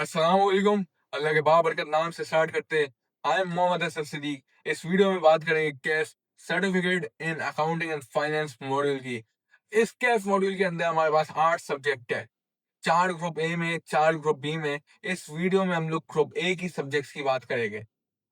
अस्सलाम वालेकुम। अल्लाह के बाबरकत नाम से स्टार्ट करते हैं। I am Mohammad Asad Siddiq. इस वीडियो में बात करेंगे CAF certificate in accounting and finance module की। इस कैफ मॉड्यूल के अंदर हमारे पास 8 सब्जेक्ट है, 4 ग्रुप ए में, 4 ग्रुप बी में। इस वीडियो में हम लोग ग्रुप ए की सब्जेक्ट्स की बात करेंगे।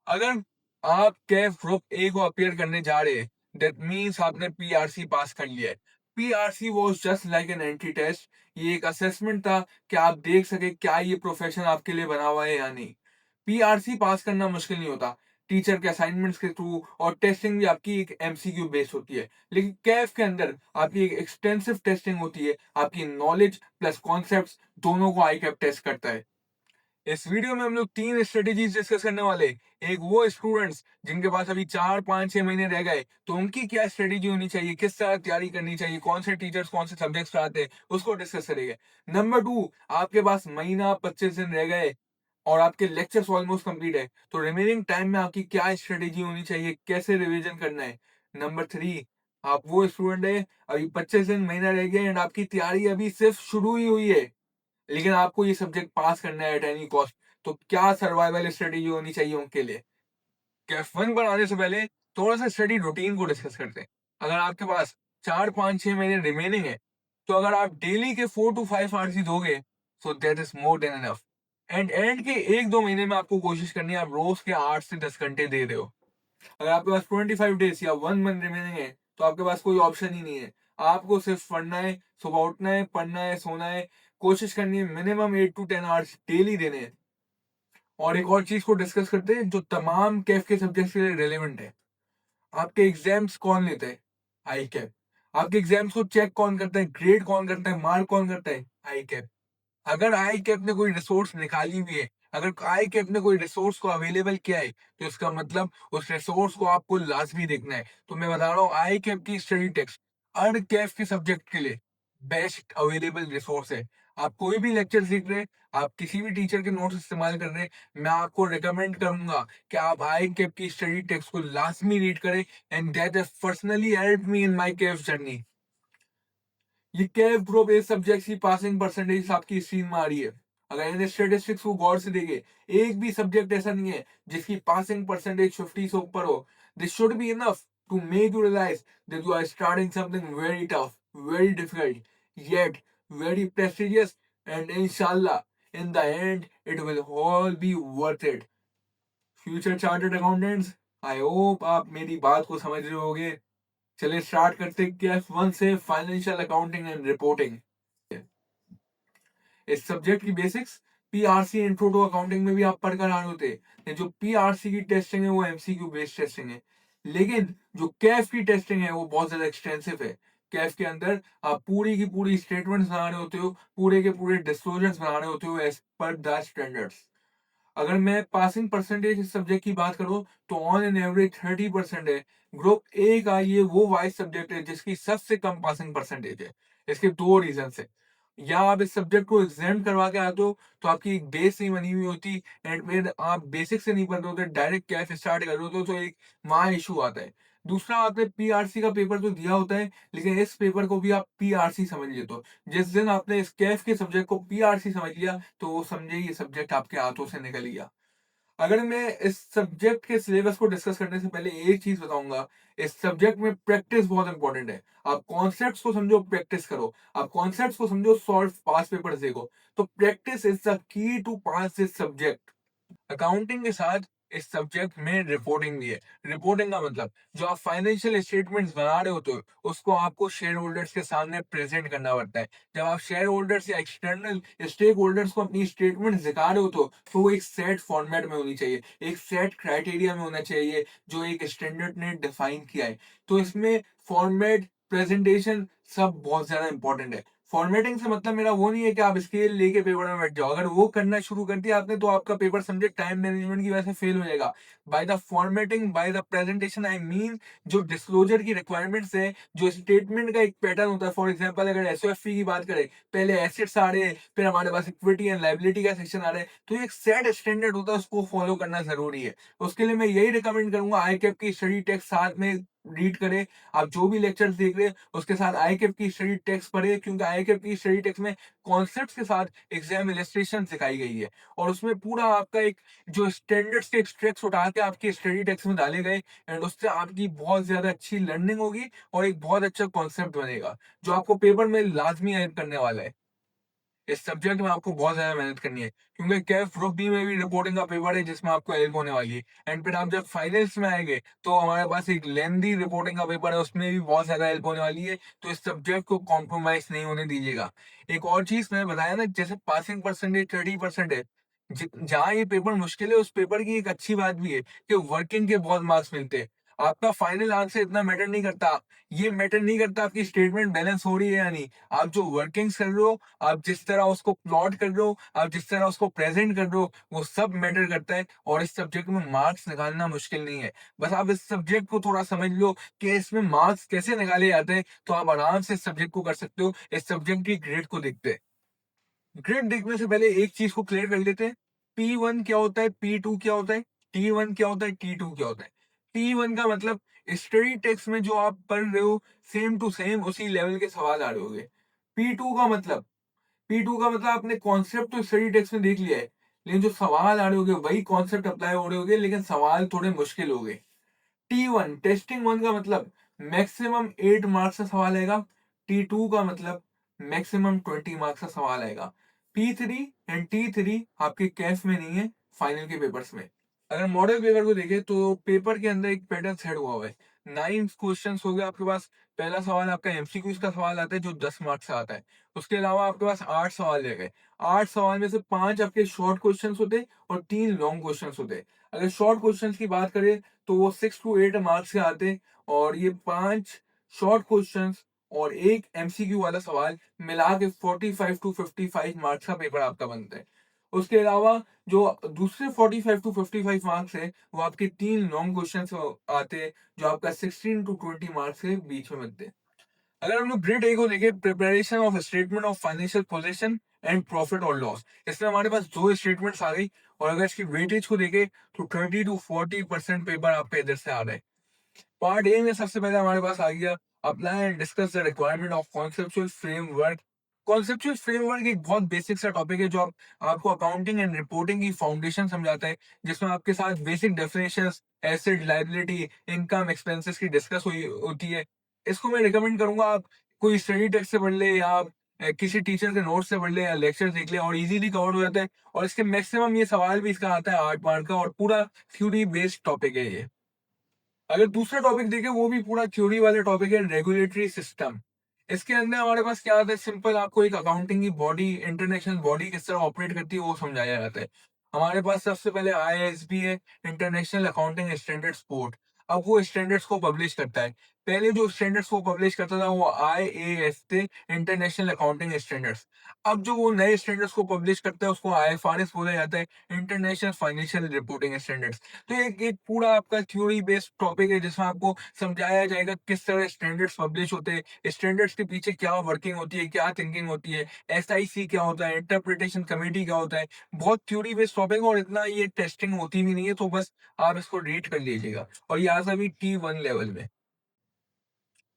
अगर आप कैफ ग्रुप ए को अपीयर करने जा रहे हैं, दैट मीन्स आपने पीआरसी पास कर लिया है। PRC was just like an entry test. ये एक असेसमेंट था कि आप देख सके क्या ये प्रोफेशन आपके लिए बना हुआ है या नहीं। पीआरसी पास करना मुश्किल नहीं होता। टीचर के असाइनमेंट्स के थ्रू और टेस्टिंग भी आपकी एक एमसीक्यू बेस्ड होती है, लेकिन कैफ के अंदर आपकी एक एक्सटेंसिव टेस्टिंग होती है। आपकी नॉलेज प्लस कॉन्सेप्ट्स दोनों को आई कैप टेस्ट करता है। इस वीडियो में हम लोग 3 स्ट्रेटेजीज डिस्कस करने वाले। एक वो स्टूडेंट्स जिनके पास अभी 4 5 6 महीने रह गए, तो उनकी क्या स्ट्रेटेजी होनी चाहिए, किस तरह तैयारी करनी चाहिए, कौन से टीचर्स कौन से सब्जेक्ट्स पढ़ाते हैं, उसको डिस्कस करेंगे। नंबर 2, आपके पास महीना 25 दिन रह गए और आपके लेक्चर्स ऑलमोस्ट कंप्लीट है, तो रिमेनिंग टाइम में आपकी क्या स्ट्रेटेजी होनी चाहिए, कैसे रिवीजन करना है। नंबर 3, आप वो स्टूडेंट है, अभी 25 दिन महीना रह गया एंड आपकी तैयारी अभी सिर्फ शुरू ही हुई है, लेकिन आपको ये सब्जेक्ट पास करना है एट एनी कॉस्ट। तो क्या सर्वाइवल स्ट्रेटेजी होनी चाहिए उनके लिए। कैफ वन बनाने से पहले थोड़ा सा स्टडी रूटीन को डिस्कस करते हैं। अगर आपके पास 4 5 6 महीने रिमेनिंग है, तो अगर आप डेली के 4 to 5 आवर्स ही दोगे, so that is more than enough. And के 1 2 महीने में आपको कोशिश करनी है आप रोज के 8 से 10 घंटे दे रहे हो। अगर आपके पास 25 डेज या 1 मंथ रिमेनिंग है, तो आपके पास कोई ऑप्शन ही नहीं है। आपको सिर्फ पढ़ना है, सुबह उठना है, पढ़ना है, सोना है। कोशिश करनी है मिनिमम 8 to 10 आवर्स डेली देने हैं। और एक और चीज को डिस्कस करते हैं जो तमाम कैफ के सब्जेक्ट्स के लिए रेलेवेंट है। आपके एग्जाम्स कौन लेते हैं? आई कैप। आपके एग्जाम्स को चेक कौन करता है, ग्रेड कौन करता है, मार्क कौन करता है? आई कैप। अगर आई कैप ने कोई रिसोर्स निकाली हुई है, अगर आई कैप ने कोई रिसोर्स को अवेलेबल किया है, तो इसका मतलब उस रिसोर्स को आपको लाजमी देखना है। तो मैं बता रहा हूँ, आई कैप की स्टडी टेक्स्ट अर्न कैफ के सब्जेक्ट के लिए बेस्ट अवेलेबल रिसोर्स है। आप कोई भी लेक्चर सीख रहे हैं, आप किसी भी टीचर के नोट्स इस्तेमाल कर रहे हैं, मैं आपको रिकमेंड करूंगा कि आप आई कैप की स्टडी टेक्स्ट को लाजमी रीड करें। And that has personally help me in my Kaif journey. ये कैफ ग्रुप ए सब्जेक्ट की पासिंग परसेंटेज आपकी स्क्रीन में आ रही है। अगर इन स्टेटिस्टिक्स को गौर से देखे, एक भी सब्जेक्ट ऐसा नहीं है जिसकी पासिंग परसेंटेज 50 से ऊपर हो। This should be enough to make you realise that you are starting something very tough, very difficult, yet very prestigious, and इंशाल्लाह in the end it will all be worth it. Future chartered accountants, I hope आप मेरी बात को समझ रहे होगे। चलिए start करते हैं क्लास वन से, फाइनेंशियल अकाउंटिंग एंड रिपोर्टिंग। इस सब्जेक्ट की basics PRC intro to accounting में भी आप पढ़कर आ रहे होते हैं। जो पीआरसी की टेस्टिंग है वो एमसीक्यू बेस्ड टेस्टिंग है, लेकिन जो कैफ की टेस्टिंग है वो बहुत ज्यादा एक्सटेंसिव है। कैफ के अंदर आप पूरी की पूरी स्टेटमेंट्स बना रहे होते हो, पूरे के पूरे डिस्क्लोजर्स बना रहे होते हो एज पर द स्टैंडर्ड्स। अगर मैं पासिंग परसेंटेज इस सब्जेक्ट की बात करूं, तो ऑन एन एवरेज 30% है। ग्रुप ए का ये वो वाइज सब्जेक्ट है जिसकी सबसे कम पासिंग परसेंटेज है। इसके दो रीजन है। या आप इस सब्जेक्ट को एग्जाम करवा के आते हो, तो आपकी एक बेस नहीं बनी हुई होती, एंड फिर आप बेसिक से नहीं पढ़ते होते, डायरेक्ट कैफ स्टार्ट कर रहे होते हो, तो एक वहां इशू आता है। दूसरा, आपने पीआरसी का पेपर तो दिया होता है, लेकिन इस पेपर को भी आप पीआरसी समझ लेते हो। जिस दिन आपने इस कैफ के सब्जेक्ट को पीआरसी समझ लिया, तो वो समझे ये सब्जेक्ट आपके हाथों से निकल गया। अगर मैं इस सब्जेक्ट के सिलेबस को डिस्कस करने से पहले एक चीज बताऊंगा, इस सब्जेक्ट में प्रैक्टिस बहुत इंपॉर्टेंट है। आप कॉन्सेप्ट्स को समझो, प्रैक्टिस करो। आप कॉन्सेप्ट्स को समझो, सॉल्व पास पेपर्स देखो। तो practice is the key to pass this subject. Accounting के साथ इस सब्जेक्ट में रिपोर्टिंग भी है। रिपोर्टिंग का मतलब, जो आप फाइनेंशियल स्टेटमेंट्स बना रहे होते हो, उसको आपको शेयर होल्डर्स के सामने प्रेजेंट करना पड़ता है। जब आप शेयर होल्डर्स या एक्सटर्नल स्टेक होल्डर्स को अपनी स्टेटमेंट दिखा रहे हो, तो वो एक सेट फॉर्मेट में होनी चाहिए, एक सेट क्राइटेरिया में होना चाहिए, जो एक स्टैंडर्ड ने डिफाइन किया है। तो इसमें फॉर्मेट, प्रेजेंटेशन सब बहुत ज्यादा इंपॉर्टेंट है। फॉर्मेटिंग से मतलब मेरा वो नहीं है कि आप स्केल लेके पेपर में बैठ जाओ। अगर वो करना शुरू कर दिया आपने, तो आपका पेपर समझे टाइम मैनेजमेंट की वजह से फेल हो जाएगा। By the formatting, by the presentation, I mean जो डिस्क्लोजर की रिक्वायरमेंट्स है, जो स्टेटमेंट का एक पैटर्न होता है। फॉर एग्जांपल, अगर एसओएफई की बात करें, पहले एसेट्स आ रहे हैं, फिर हमारे पास इक्विटी एंड लायबिलिटी का सेक्शन आ रहा है, तो एक सेट स्टैंडर्ड होता है, उसको फॉलो करना जरूरी है। उसके लिए मैं यही रिकमेंड करूंगा, आई कैप की स्टडी टेक्स्ट साथ में रीड करें, आप जो भी लेक्चर्स देख रहे हैं उसके साथ आईक्यूब की स्टडी टेक्स्ट पढ़े, क्योंकि आईक्यूब की स्टडी टेक्स्ट में कॉन्सेप्ट्स के साथ एग्जाम इलस्ट्रेशन सिखाई गई है और उसमें पूरा आपका एक जो स्टैंडर्ड्स के एक्सट्रैक्ट्स उठा के आपकी स्टडी टेक्स्ट में डाले गए एंड उससे आपकी बहुत ज्यादा अच्छी लर्निंग होगी और एक बहुत अच्छा कॉन्सेप्ट बनेगा जो आपको पेपर में लाजमी हेल्प करने वाला है। इस सब्जेक्ट में आपको बहुत ज़्यादा मेहनत करनी है, क्योंकि कैफ ग्रुप बी में भी रिपोर्टिंग का पेपर है जिसमें आपको हेल्प होने वाली है एंड फिर आप जब फाइनल्स में आएंगे तो हमारे पास एक लेंदी रिपोर्टिंग का पेपर है, उसमें भी बहुत ज़्यादा हेल्प होने वाली है। तो इस सब्जेक्ट को कॉम्प्रोमाइज नहीं होने दीजिएगा। एक और चीज़ मैंने बताया ना, जैसे पासिंग परसेंटेज 30% है, जहाँ ये पेपर मुश्किल है उस पेपर की एक अच्छी बात भी है कि वर्किंग के बहुत मार्क्स मिलते हैं। आपका फाइनल आंसर इतना मैटर नहीं करता, ये मैटर नहीं करता आपकी स्टेटमेंट बैलेंस हो रही है या नहीं। आप जो वर्किंग्स कर रहे हो, आप जिस तरह उसको प्लॉट कर रहे हो, आप जिस तरह उसको प्रेजेंट कर रहे हो, वो सब मैटर करता है और इस सब्जेक्ट में मार्क्स निकालना मुश्किल नहीं है। बस आप इस सब्जेक्ट को थोड़ा समझ लो कि इसमें मार्क्स कैसे निकाले जाते हैं, तो आप आराम से इस सब्जेक्ट को कर सकते हो। इस सब्जेक्ट की ग्रेड को देखते हैं। ग्रेड देखने से पहले एक चीज को क्लियर कर लेते हैं। P1 क्या होता है, P2 क्या होता है, T1 क्या होता है, T2 क्या होता है। P1 का मतलब स्टडी टेक्स्ट में जो आप पढ़ रहे हो सेम टू सेम उसी लेवल के सवाल आ रहे होंगे। P2 का मतलब, P2 का मतलब आपने कॉन्सेप्ट तो स्टडी टेक्स्ट में देख लिया है, लेकिन जो सवाल आ रहे होंगे वही कॉन्सेप्ट अप्लाई हो रहे होंगे, लेकिन सवाल थोड़े मुश्किल हो गए। T1 टेस्टिंग वन का मतलब मैक्सिमम 8 मार्क्स का सवाल आएगा। T2 का मतलब मैक्सिमम 20 मार्क्स का सवाल आएगा। P3 एंड T3 आपके कैफ में नहीं है, फाइनल के पेपर्स में। अगर मॉडल पेपर को देखें तो पेपर के अंदर एक पैटर्न सेट हुआ है। 9 क्वेश्चंस हो गए आपके पास। पहला सवाल आपका एमसीक्यूज का सवाल आता है जो 10 मार्क्स का आता है। उसके अलावा आपके पास 8 सवाल रह गए। 8 सवाल में से 5 आपके शॉर्ट क्वेश्चंस होते और 3 लॉन्ग क्वेश्चंस होते। अगर शॉर्ट क्वेश्चंस की बात करें तो वो 6 टू 8 मार्क्स के आते और ये 5 शॉर्ट क्वेश्चंस और एक एमसीक्यू वाला सवाल मिला के 45 टू 55 मार्क्स का पेपर आपका बनता है। उसके अलावा जो दूसरे 45 टू 55 मार्क्स है वो आपके 3 लॉन्ग क्वेश्चन आते हैं जो आपका 16 टू 20 मार्क्स के बीच में बनते हैं। अगर हम लोग ग्रेड ए को देखें, preparation of statement of financial position and profit और लॉस, इसमें हमारे पास दो स्टेटमेंट्स आ गई और अगर इसकी वेटेज को देखें तो 30 टू 40% पेपर आपका इधर से आ रहा है। पार्ट ए में सबसे पहले हमारे पास आ गया apply and discuss the requirement of conceptual framework. Conceptual framework एक बहुत बेसिक सा टॉपिक है जो आपको अकाउंटिंग एंड रिपोर्टिंग की फाउंडेशन समझाता है, जिसमें आपके साथ basic definitions, asset, liability, income, expenses की डिस्कस हुई होती है। इसको मैं रिकमेंड करूंगा आप कोई स्टडी टेक्स्ट से पढ़ ले या आप किसी टीचर के नोट से पढ़ ले या लेक्चर देख ले और इजीली कवर हो जाता है। और इसके मैक्सिमम ये सवाल भी इसका आता है 8 मार्क का और पूरा थ्योरी बेस्ड टॉपिक है ये। अगर दूसरा टॉपिक देखें वो भी पूरा थ्योरी वाला टॉपिक है, रेगुलेटरी सिस्टम। इसके अंदर हमारे पास क्या आता है, सिंपल आपको एक अकाउंटिंग की बॉडी, इंटरनेशनल बॉडी किस तरह ऑपरेट करती है वो समझाया जाता है। हमारे पास सबसे पहले आईएसबी है, इंटरनेशनल अकाउंटिंग स्टैंडर्ड्स बोर्ड। अब वो स्टैंडर्ड्स को पब्लिश करता है। पहले जो स्टैंडर्ड्स को पब्लिश करता था वो आईएएस थे, इंटरनेशनल अकाउंटिंग स्टैंडर्ड्स। अब जो वो नए स्टैंडर्ड्स को पब्लिश करता है उसको आईएफआरएस बोला जाता है, इंटरनेशनल फाइनेंशियल रिपोर्टिंग स्टैंडर्ड्स। तो एक एक पूरा आपका थ्योरी बेस्ड टॉपिक है जिसमें आपको समझाया जाएगा किस तरह स्टैंडर्ड्स पब्लिश होते हैं, स्टैंडर्ड्स के पीछे क्या वर्किंग होती है, क्या थिंकिंग होती है, एसआईसी क्या होता है, इंटरप्रिटेशन कमेटी क्या होता है। बहुत थ्योरी बेस्ड टॉपिक है और इतना ये टेस्टिंग होती भी नहीं है, तो बस आप इसको रीड कर लीजिएगा और ये आता भी T1 लेवल में।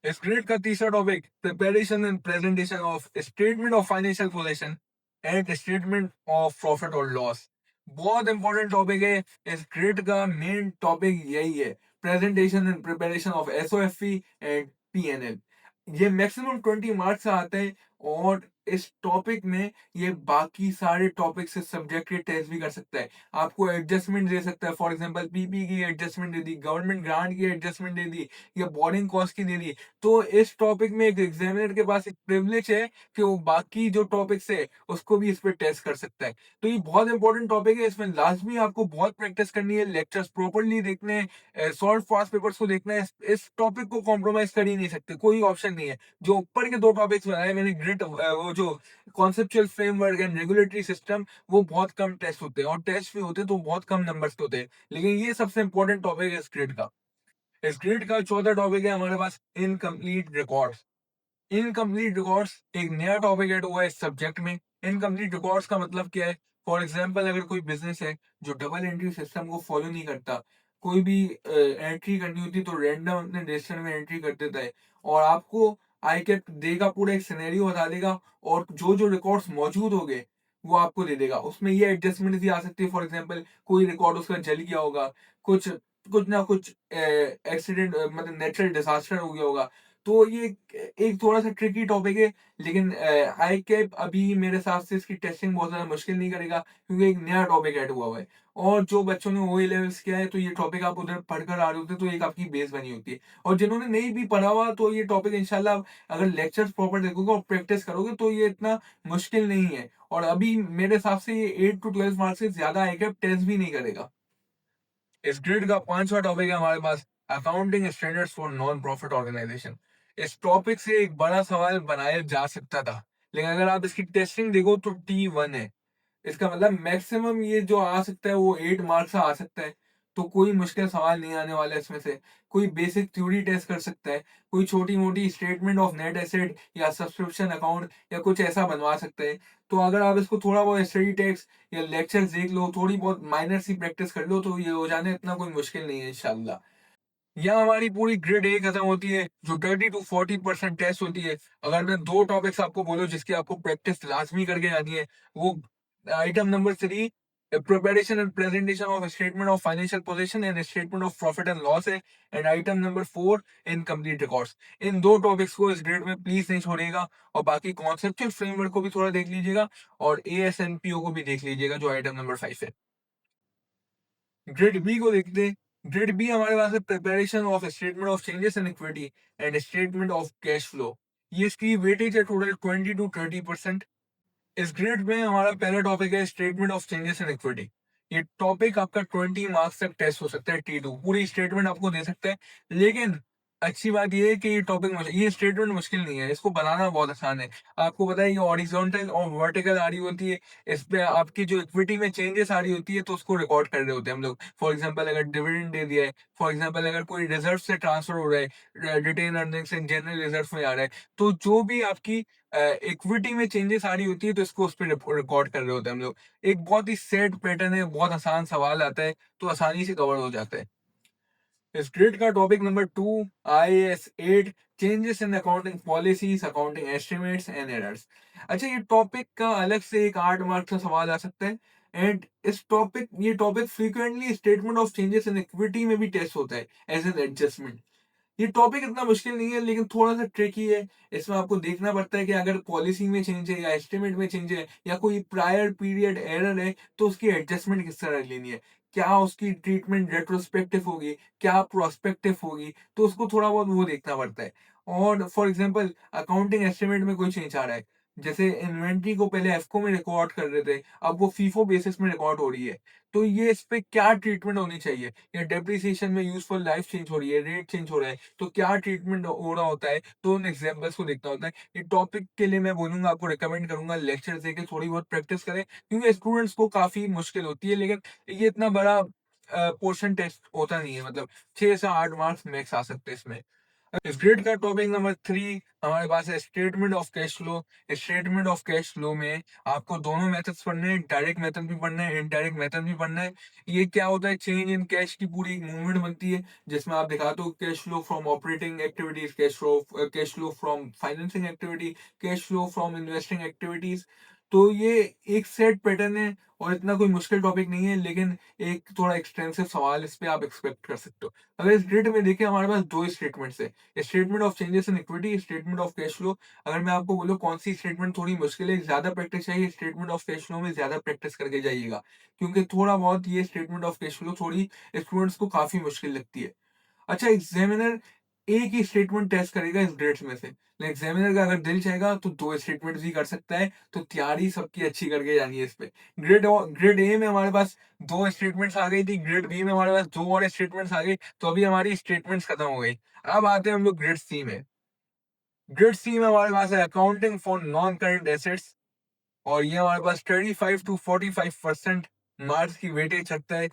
इस ग्रेड का तीसरा topic preparation and presentation of statement of financial position and statement of profit और लॉस। बहुत इंपॉर्टेंट टॉपिक है। इस ग्रेड का मेन टॉपिक यही है, presentation and preparation of SOFP and PNL. ये मैक्सिमम 20 मार्क्स आते हैं और इस टॉपिक में ये बाकी सारे टॉपिक से सब्जेक्ट के टेस्ट भी कर सकता है। आपको एडजस्टमेंट दे सकता है, फॉर एग्जांपल पीपी की एडजस्टमेंट दे दी, गवर्नमेंट ग्रांट की एडजस्टमेंट दे दी या बोर्डिंग कॉस्ट की दे दी। तो इस टॉपिक में एक एग्जामिनर के पास एक प्रिविलेज है कि वो बाकी जो टॉपिक्स है उसको भी इस पे टेस्ट कर सकता है। तो ये बहुत इंपॉर्टेंट टॉपिक है, इसमें लाजमी आपको बहुत प्रैक्टिस करनी है, लेक्चर्स प्रॉपरली देखने हैं, सॉल्व पास्ट पेपर्स को देखना है। इस टॉपिक को कॉम्प्रोमाइज कर ही नहीं सकते, कोई ऑप्शन नहीं है। जो ऊपर के दो टॉपिक्स बनाए मैंने, ग्रिड वो जो conceptual framework and regulatory system, वो बहुत कम टेस्ट होते हैं और टेस्ट भी होते हैं तो बहुत कम नंबर्स के होते हैं, लेकिन ये सबसे इंपॉर्टेंट टॉपिक है इस ग्रिड का। इस ग्रिड का चौथा टॉपिक है हमारे पास इनकम्प्लीट रिकॉर्ड्स। इनकम्प्लीट रिकॉर्ड्स एक नया टॉपिक ऐड हुआ है इस सब्जेक्ट में। इनकम्प्लीट रिकॉर्ड्स का मतलब क्या है, फॉर एग्जांपल अगर कोई बिजनेस है जो डबल एंट्री सिस्टम को फॉलो नहीं करता, कोई भी एंट्री करनी होती है तो रैंडम अपने रजिस्टर में एंट्री कर देता है और आपको आईकैप देगा, पूरा एक सिनेरियो बता देगा और जो रिकॉर्ड्स मौजूद होंगे वो आपको दे देगा। उसमें ये एडजस्टमेंट भी आ सकती है, फॉर एग्जांपल कोई रिकॉर्ड उसका जल गया होगा, कुछ कुछ ना कुछ एक्सीडेंट मतलब नेचुरल डिजास्टर हो गया होगा। तो ये एक थोड़ा-सा ट्रिकी टॉपिक है, लेकिन आईकैप अभी मेरे हिसाब से इसकी टेस्टिंग बहुत ज़्यादा मुश्किल नहीं करेगा क्योंकि एक नया टॉपिक ऐड हुआ है। और जो बच्चों ने ओए लेवल्स किया है तो ये टॉपिक आप उधर पढ़कर आ रहे होते हैं तो एक आपकी बेस बनी होती है। और जिन्होंने नहीं भी पढ़ा हुआ तो ये टॉपिक इंशाल्लाह अगर लेक्चर्स प्रॉपर देखोगे और प्रैक्टिस करोगे तो ये इतना मुश्किल नहीं है। और अभी मेरे हिसाब से ये 8 टू 12 मार्क्स से ज़्यादा आईकैप टेस्ट भी नहीं करेगा। इस ग्रेड का 5वां टॉपिक है हमारे पास, accounting standards for non profit organisation. इस टॉपिक से एक बड़ा सवाल बनाया जा सकता था, लेकिन अगर आप इसकी टेस्टिंग देखो तो T1 है। इसका मतलब मैक्सिमम ये जो आ सकता है वो 8 मार्क्स से आ सकता है। तो कोई मुश्किल सवाल नहीं आने वाला है इसमें से। कोई बेसिक थ्योरी टेस्ट कर सकता है, कोई छोटी-मोटी स्टेटमेंट ऑफ नेट एसेट या सब्सक्रिप्शन अकाउंट या कुछ ऐसा बनवा सकता है। तो अगर आप इसको थोड़ा बहुत स्टडी टेक्स्ट या लेक्चर्स देख लो, थोड़ी बहुत माइनर सी प्रैक्टिस कर लो तो ये हो जाना इतना कोई मुश्किल नहीं है इंशाल्लाह। यहाँ हमारी पूरी ग्रेड ए खत्म होती है, जो 30 टू 40% टेस्ट होती है। अगर मैं 2 टॉपिक्स आपको बोलूँ जिसकी आपको प्रैक्टिस लाज़मी करके आनी है, वो item number 3 preparation and presentation of statement of financial position and statement of profit and loss है, and item number 4 incomplete records. इन 2 टॉपिक्स को इस ग्रेड में प्लीज़ नहीं छोड़िएगा और बाकी कॉन्सेप्चुअल फ्रेमवर्क को भी थोड़ा देख लीजिएगा और एएसएनपीओ को भी देख लीजिएगा जो आइटम नंबर 5 है। ग्रेड बी को देखते हैं। ग्रेड बी हमारे पास है preparation of statement of changes in equity and statement of cash flow. ये इसकी वेटेज है टोटल 20 टू 30%। इस ग्रेड में हमारा पहला टॉपिक है statement of changes in equity. ये टॉपिक आपका 20 मार्क्स तक टेस्ट हो सकता है, T2 पूरी स्टेटमेंट आपको दे सकता है। लेकिन अच्छी बात ये है कि ये स्टेटमेंट मुश्किल नहीं है, इसको बनाना बहुत आसान है। आपको पता है ये हॉरिजॉन्टल और वर्टिकल आ रही होती है। इस पे आपकी जो इक्विटी में चेंजेस आ रही होती है तो उसको रिकॉर्ड कर रहे होते हैं हम लोग। फॉर एग्जांपल अगर डिविडेंड दे दिया है, फॉर एग्जांपल अगर कोई रिजर्व से ट्रांसफर हो रहा है, रिटेन अर्निंग्स से जनरल रिजर्व में आ रहा है, तो जो भी आपकी इक्विटी में चेंजेस आ रही होती है तो इसको उस पे रिकॉर्ड कर रहे होते हैं हम लोग। एक बहुत ही सेट पैटर्न है, बहुत आसान सवाल आता है तो आसानी से कवर हो जाता है। इस ग्रेड का topic number 2 IAS 8 changes in accounting policies, accounting estimates and errors. अच्छा, ये टॉपिक का अलग से एक 8 मार्क्स का सवाल आ सकता है। एंड ये topic frequently statement of changes in equity में भी टेस्ट होता है एज एन एडजस्टमेंट। ये टॉपिक इतना मुश्किल नहीं है लेकिन थोड़ा-सा ट्रिकी है। इसमें आपको देखना पड़ता है कि अगर पॉलिसी में चेंज है या एस्टीमेट में चेंज है या कोई प्रायर पीरियड एरर है तो उसकी एडजस्टमेंट किस तरह लेनी है। क्या उसकी ट्रीटमेंट रेट्रोस्पेक्टिव होगी, क्या प्रोस्पेक्टिव होगी, तो उसको थोड़ा बहुत वो देखना पड़ता है। और फॉर एग्जांपल अकाउंटिंग एस्टीमेट में कोई चेंज आ रहा है। जैसे इन्वेंटरी को पहले एफको में रिकॉर्ड कर रहे थे, अब वो फीफो बेसिस में रिकॉर्ड हो रही है। तो ये इस पे क्या ट्रीटमेंट होनी चाहिए? या डेप्रिसिएशन में यूज़फुल लाइफ चेंज हो रही है, रेट चेंज हो रहा है, तो क्या ट्रीटमेंट हो रहा होता है, तो उन एग्जांपल्स को देखना होता है। ये टॉपिक के लिए मैं बोलूँगा, आपको रिकमेंड करूँगा लेक्चर देके थोड़ी बहुत प्रैक्टिस करें, क्योंकि स्टूडेंट्स को काफ़ी मुश्किल होती है, लेकिन ये इतना बड़ा पोर्शन टेस्ट होता नहीं है, मतलब 6 से 8 मार्क्स मैक्स आ सकते हैं इसमें। इस ग्रेड का टॉपिक नंबर 3 हमारे पास है statement of cash flow. Statement of cash flow में आपको दोनों मेथड्स पढ़ने हैं, डायरेक्ट मेथड भी पढ़ना है, इनडायरेक्ट मेथड भी पढ़ना है। ये क्या होता है, चेंज इन कैश की पूरी मूवमेंट बनती है जिसमें आप दिखाते हो cash flow from operating activities, cash flow from financing activity, cash flow from investing activities. तो ये एक सेट पैटर्न है और इतना कोई मुश्किल टॉपिक नहीं है, लेकिन एक थोड़ा एक्सटेंसिव सवाल इस पे आप एक्सपेक्ट कर सकते हो। अगर इस ग्रिड में देखिए हमारे पास 2 स्टेटमेंट्स है, statement of changes in equity, statement of cash flow. अगर मैं आपको बोलूँ कौन सी स्टेटमेंट थोड़ी मुश्किल है, ज़्यादा प्रैक्टिस चाहिए, स्टेटमेंट ऑफ कैश फ्लो में ज़्यादा प्रैक्टिस करके जाइएगा। क्योंकि थोड़ा बहुत ये स्टेटमेंट ऑफ कैश फ्लो थोड़ी स्टूडेंट्स को काफ़ी मुश्किल लगती है। अच्छा, एग्जामिनर एक ही स्टेटमेंट टेस्ट करेगा इस ग्रेड्स में से, लेकिन एग्जामिनर का अगर दिल चाहेगा तो 2 स्टेटमेंट्स भी कर सकता है, तो तैयारी सबकी अच्छी करके जानी है इस पे। ग्रेड ए में हमारे पास 2 स्टेटमेंट्स आ गई थी, ग्रेड बी में हमारे पास 2 और स्टेटमेंट्स आ गई, तो अभी हमारी स्टेटमेंट्स खत्म हो गई। अब आते हैं हम लोग ग्रेड सी में। ग्रेड सी में हमारे पास है accounting for non current assets, और ये हमारे पास 35 टू 45% मार्क्स की वेटेज रखता है।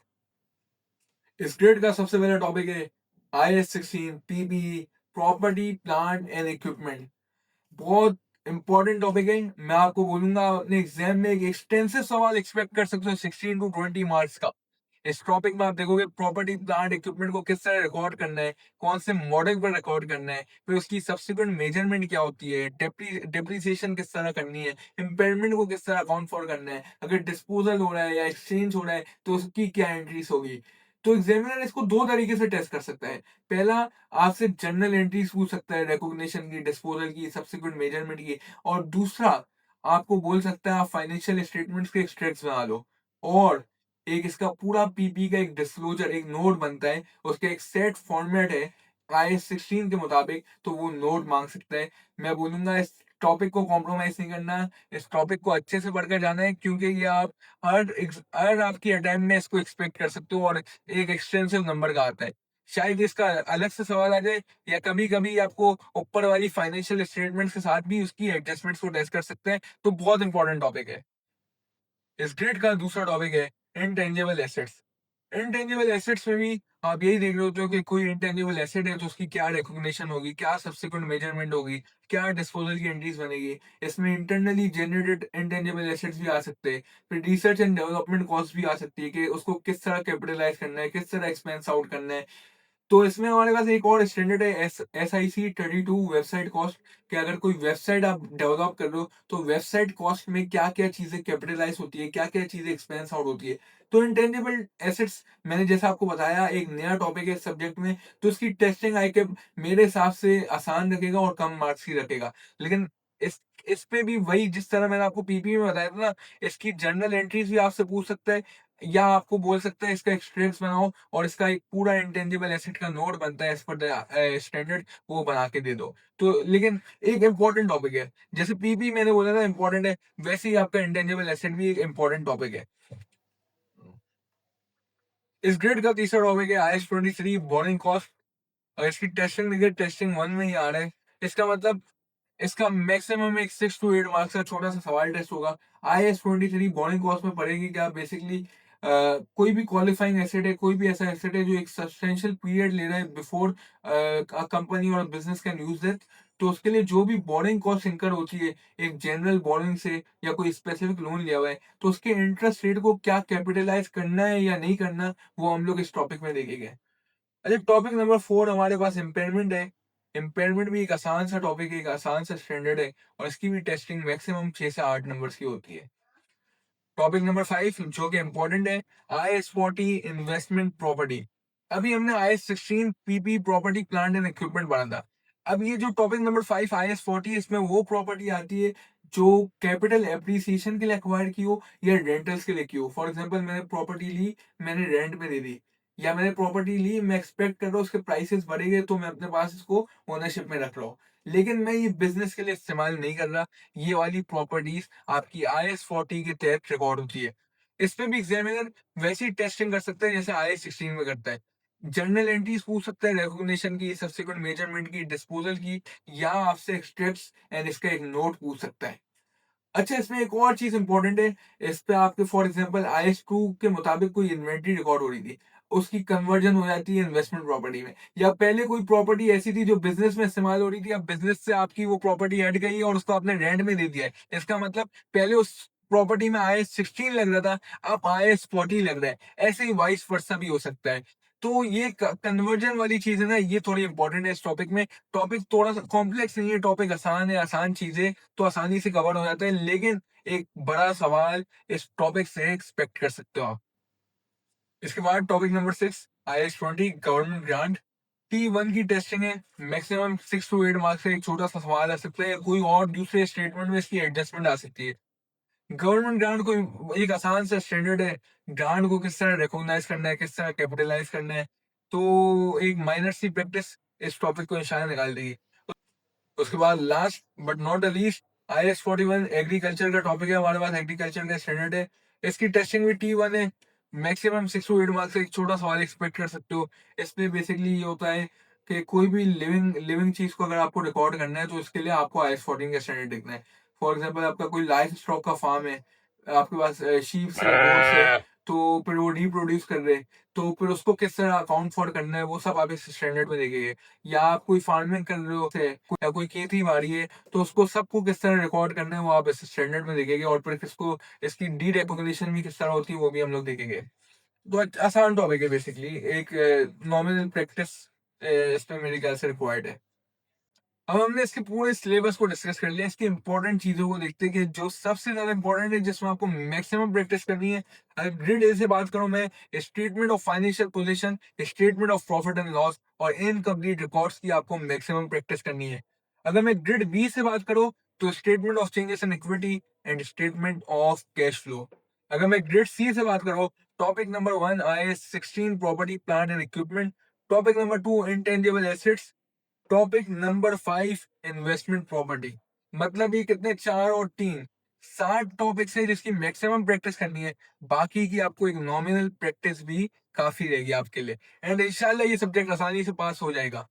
इस ग्रेड का सबसे पहला टॉपिक है IS 16 PPE, property plant and equipment. बहुत इंपॉर्टेंट टॉपिक है। मैं आपको बोलूंगा, अपने एग्जाम में एक एक्सटेंसिव सवाल एक्सपेक्ट कर सकते हो 16 टू 20 मार्क्स का। इस टॉपिक में आप देखोगे प्रॉपर्टी, प्लांट, इक्विपमेंट को किस तरह रिकॉर्ड करना है, कौन से मॉडल पर रिकॉर्ड करना है, फिर उसकी सब्सिक्वेंट मेजरमेंट क्या होती है, डेप्रिसिएशन किस तरह करनी है, इम्पेयरमेंट को किस तरह अकाउंट फॉर करना है, अगर डिस्पोजल हो रहा है या एक्सचेंज हो रहा है तो उसकी क्या एंट्रीज होगी। तो एग्जामिनर इसको दो तरीके से टेस्ट कर सकता है। पहला, आपसे जनरल एंट्रीज पूछ सकता है, रिकॉग्निशन की, डिस्पोजल की, सब्सिक्वेंट मेजरमेंट की। और दूसरा, आपको बोल सकता है आप फाइनेंशियल स्टेटमेंट्स के एक्सट्रैक्ट्स बना लो, और एक इसका पूरा पीपी का एक डिस्क्लोजर, एक नोट बनता है, उसका एक सेट फॉर्मेट है आईएएस 16 के मुताबिक, तो वो नोट मांग सकता है। मैं बोलूंगा इस टॉपिक को कॉम्प्रोमाइज नहीं करना, इस टॉपिक को अच्छे से पढ़कर जाना है, क्योंकि ये आप हर आपकी अटेम्प्ट में इसको एक्सपेक्ट कर सकते हो, और एक एक्सटेंसिव नंबर का आता है। शायद इसका अलग से सवाल आ जाए, या कभी कभी आपको ऊपर वाली फाइनेंशियल स्टेटमेंट्स के साथ भी उसकी एडजस्टमेंट्स को टेस्ट कर सकते हैं। तो बहुत इंपॉर्टेंट टॉपिक है। इस ग्रेड का दूसरा टॉपिक है इनटेंजिबल एसेट्स। इनटेंजिबल एसेट्स में भी आप यही देख रहे होते हो कि कोई इनटेंजिबल एसेट है तो उसकी क्या रिकॉग्निशन होगी, क्या सब्सिक्वेंट मेजरमेंट होगी, क्या डिस्पोजल की एंट्रीज बनेगी। इसमें इंटरनली जनरेटेड इनटेंजिबल एसेट्स भी आ सकते हैं, फिर रिसर्च एंड डेवलपमेंट कॉस्ट भी आ सकती है कि उसको किस तरह कैपिटलाइज करना है, किस तरह एक्सपेंस आउट करना है। तो इसमें हमारे पास एक और स्टैंडर्ड है SIC 32 वेबसाइट कॉस्ट, कि अगर कोई वेबसाइट आप डेवलप कर रहे हो तो वेबसाइट कॉस्ट में क्या क्या चीजें कैपिटलाइज होती है, क्या क्या चीजें एक्सपेंस आउट होती है। तो इंटेंजिबल एसेट्स, मैंने जैसा आपको बताया, एक नया टॉपिक है इस सब्जेक्ट में, तो इसकी टेस्टिंग आई के मेरे हिसाब से आसान रखेगा और कम मार्क्स ही रखेगा। लेकिन इस पे भी वही, जिस तरह मैंने आपको पीपी में बताया था ना, इसकी जर्नल एंट्रीज भी आपसे पूछ सकता है, या आपको बोल सकता है इसका एक्सट्रैक्ट्स बनाओ और इसका एक पूरा इंटेंजिबल एसेट का नोट बनता है एज पर द स्टैंडर्ड, वो बना के दे दो। तो लेकिन एक इंपॉर्टेंट टॉपिक है, जैसे पीपी मैंने बोला था इंपॉर्टेंट है, वैसे ही आपका इंटेंजिबल एसेट भी एक इंपॉर्टेंट टॉपिक है। इस ग्रेड का तीसरा टॉपिक है IS 23 बोरिंग कॉस्ट। और इसकी टेस्टिंग देखिए, टेस्टिंग 1 में ही आ रहा है। इसका मतलब इसका मैक्सिमम एक 6 to 8 मार्क्स का छोटा सा सवाल टेस्ट होगा। IS 23 बोर्डिंग कॉस्ट में पड़ेगी क्या, बेसिकली कोई भी क्वालिफाइंग एसेट है, कोई भी ऐसा एसेट है जो एक सब्सटेंशियल पीरियड ले रहा है बिफोर कंपनी और बिजनेस कैन यूज इट, तो उसके लिए जो भी बोरिंग कॉस्ट इंकर होती है एक जनरल बोरिंग से, या कोई स्पेसिफिक लोन लिया हुआ है, तो उसके इंटरेस्ट रेट को क्या कैपिटलाइज करना है या नहीं करना, वो हम लोग इस टॉपिक में देखेंगे। अच्छा, टॉपिक नंबर 4 हमारे पास इम्पेयरमेंट है। इम्पेयरमेंट भी एक आसान सा टॉपिक है, एक आसान सा स्टैंडर्ड है, और इसकी भी टेस्टिंग मैक्सिमम 6 से 8 नंबर्स की होती है। टॉपिक नंबर 5 जो कि इम्पोर्टेंट है, IS 40 इन्वेस्टमेंट प्रॉपर्टी। अभी हमने IS 16 PP property, plant and equipment पढ़ा था। अब ये जो टॉपिक नंबर 5 IS 40, इसमें वो प्रॉपर्टी आती है जो कैपिटल एप्रिसिएशन के लिए एक्वायर की हो या रेंटल्स के लिए की हो। फॉर एग्जांपल, मैंने प्रॉपर्टी ली, मैंने रेंट में दे दी, या मैंने प्रॉपर्टी ली, मैं एक्सपेक्ट कर रहा हूँ उसके प्राइसेस बढ़ेंगे तो मैं अपने पास इसको ओनरशिप में रख रहा हूँ, लेकिन मैं ये बिजनेस के लिए इस्तेमाल नहीं कर रहा। ये वाली प्रॉपर्टीज आपकी IS 40 के तहत रिकॉर्ड होती है। इस पे भी एग्जामिनर वैसी टेस्टिंग कर सकता है जैसे IS 16 में करता है। जर्नल एंट्रीज पूछ सकता है, रिकॉग्निशन की, सब्सिक्वेंट मेजरमेंट की, डिस्पोजल की, या आपसे एक्सट्रैक्ट्स एंड इसका एक नोट पूछ सकता है। अच्छा, इसमें एक और चीज इंपॉर्टेंट है। इस पे आपके फॉर एग्जांपल IS 2 के मुताबिक कोई इन्वेंट्री रिकॉर्ड हो रही थी, उसकी कन्वर्जन हो जाती है इन्वेस्टमेंट प्रॉपर्टी में, या पहले कोई प्रॉपर्टी ऐसी थी जो बिजनेस में इस्तेमाल हो रही थी, अब बिजनेस से आपकी वो प्रॉपर्टी हट गई है और उसको आपने रेंट में दे दिया है। इसका मतलब पहले उस प्रॉपर्टी में IS 16 लग रहा था, अब IS 40 लग रहा है। ऐसे ही वाइस वर्सा भी हो सकता है। तो ये कन्वर्जन वाली चीज है ना, ये थोड़ी इंपॉर्टेंट है इस टॉपिक में। टॉपिक थोड़ा सा कॉम्प्लेक्स नहीं है, टॉपिक आसान है, आसान चीजें तो आसानी से कवर हो जाता है, लेकिन एक बड़ा सवाल इस टॉपिक से एक्सपेक्ट कर सकते हो आप। इसके बाद topic number 6 IS 20 government grant. T1 की टेस्टिंग है, मैक्सिमम 6 to 8 मार्क्स से एक छोटा सा सवाल आ सकता है, कोई और दूसरे स्टेटमेंट में इसकी एडजस्टमेंट आ सकती है। गवर्नमेंट ग्रांट को एक आसान सा स्टैंडर्ड है, ग्रांट को किस तरह रिकॉग्नाइज करना है, किस तरह कैपिटलाइज करना है। तो एक माइनर सी प्रैक्टिस इस टॉपिक को इंशाल्लाह निकाल देगी। उसके बाद last but not the least IS 41 agriculture का टॉपिक है, हमारे पास एग्रीकल्चर का स्टैंडर्ड है। इसकी टेस्टिंग भी T1 है, मैक्सिमम 6 to 8 मार्क्स से एक छोटा सवाल एक्सपेक्ट कर सकते हो। इसमें बेसिकली ये होता है कि कोई भी लिविंग लिविंग चीज को अगर आपको रिकॉर्ड करना है तो इसके लिए आपको IS 14 का स्टैंडर्ड देखना है। फॉर एग्जाम्पल, आपका कोई लाइफ स्टॉक का फार्म है, आपके पास शीप्स है, गोट्स है, तो फिर वो रिप्रोड्यूस कर रहे हैं, तो फिर उसको किस तरह अकाउंट फॉर करना है, वो सब आप इस स्टैंडर्ड में देखेंगे। या आप कोई फार्मिंग कर रहे हो, या कोई खेती बाड़ी है, तो उसको सबको किस तरह रिकॉर्ड करना है वो आप इस स्टैंडर्ड में देखेंगे, और फिर किसको इसकी डी रिकॉग्निशन भी किस तरह होती है वो भी हम लोग देखेंगे। तो आसान टॉपिक है बेसिकली, एक नॉमिनल प्रैक्टिस इसमें मेरे ख्याल से रिक्वायर्ड है। अब हमने इसके पूरे सिलेबस को डिस्कस कर लिया, इसकी इंपॉर्टेंट चीजों को देखते हैं कि जो सबसे ज्यादा इंपॉर्टेंट है जिसमें आपको मैक्सिमम प्रैक्टिस करनी है। अगर ग्रिड ए से बात करूं मैं, statement of financial position, statement of profit and loss और इनकम्प्लीट रिकॉर्ड्स की आपको मैक्सिमम प्रैक्टिस करनी है। अगर मैं ग्रिड बी से बात करूं तो statement of changes in equity and statement of cash flow. अगर मैं ग्रिड सी से बात करूं, topic number 1 IAS 16 property plant and equipment, topic number 2 intangible assets, topic number 5 investment property. मतलब ये कितने, 4 और 3, 60 टॉपिक्स है जिसकी मैक्सिमम प्रैक्टिस करनी है। बाकी की आपको एक नॉमिनल प्रैक्टिस भी काफी रहेगी आपके लिए, एंड इंशाल्लाह ये सब्जेक्ट आसानी से पास हो जाएगा।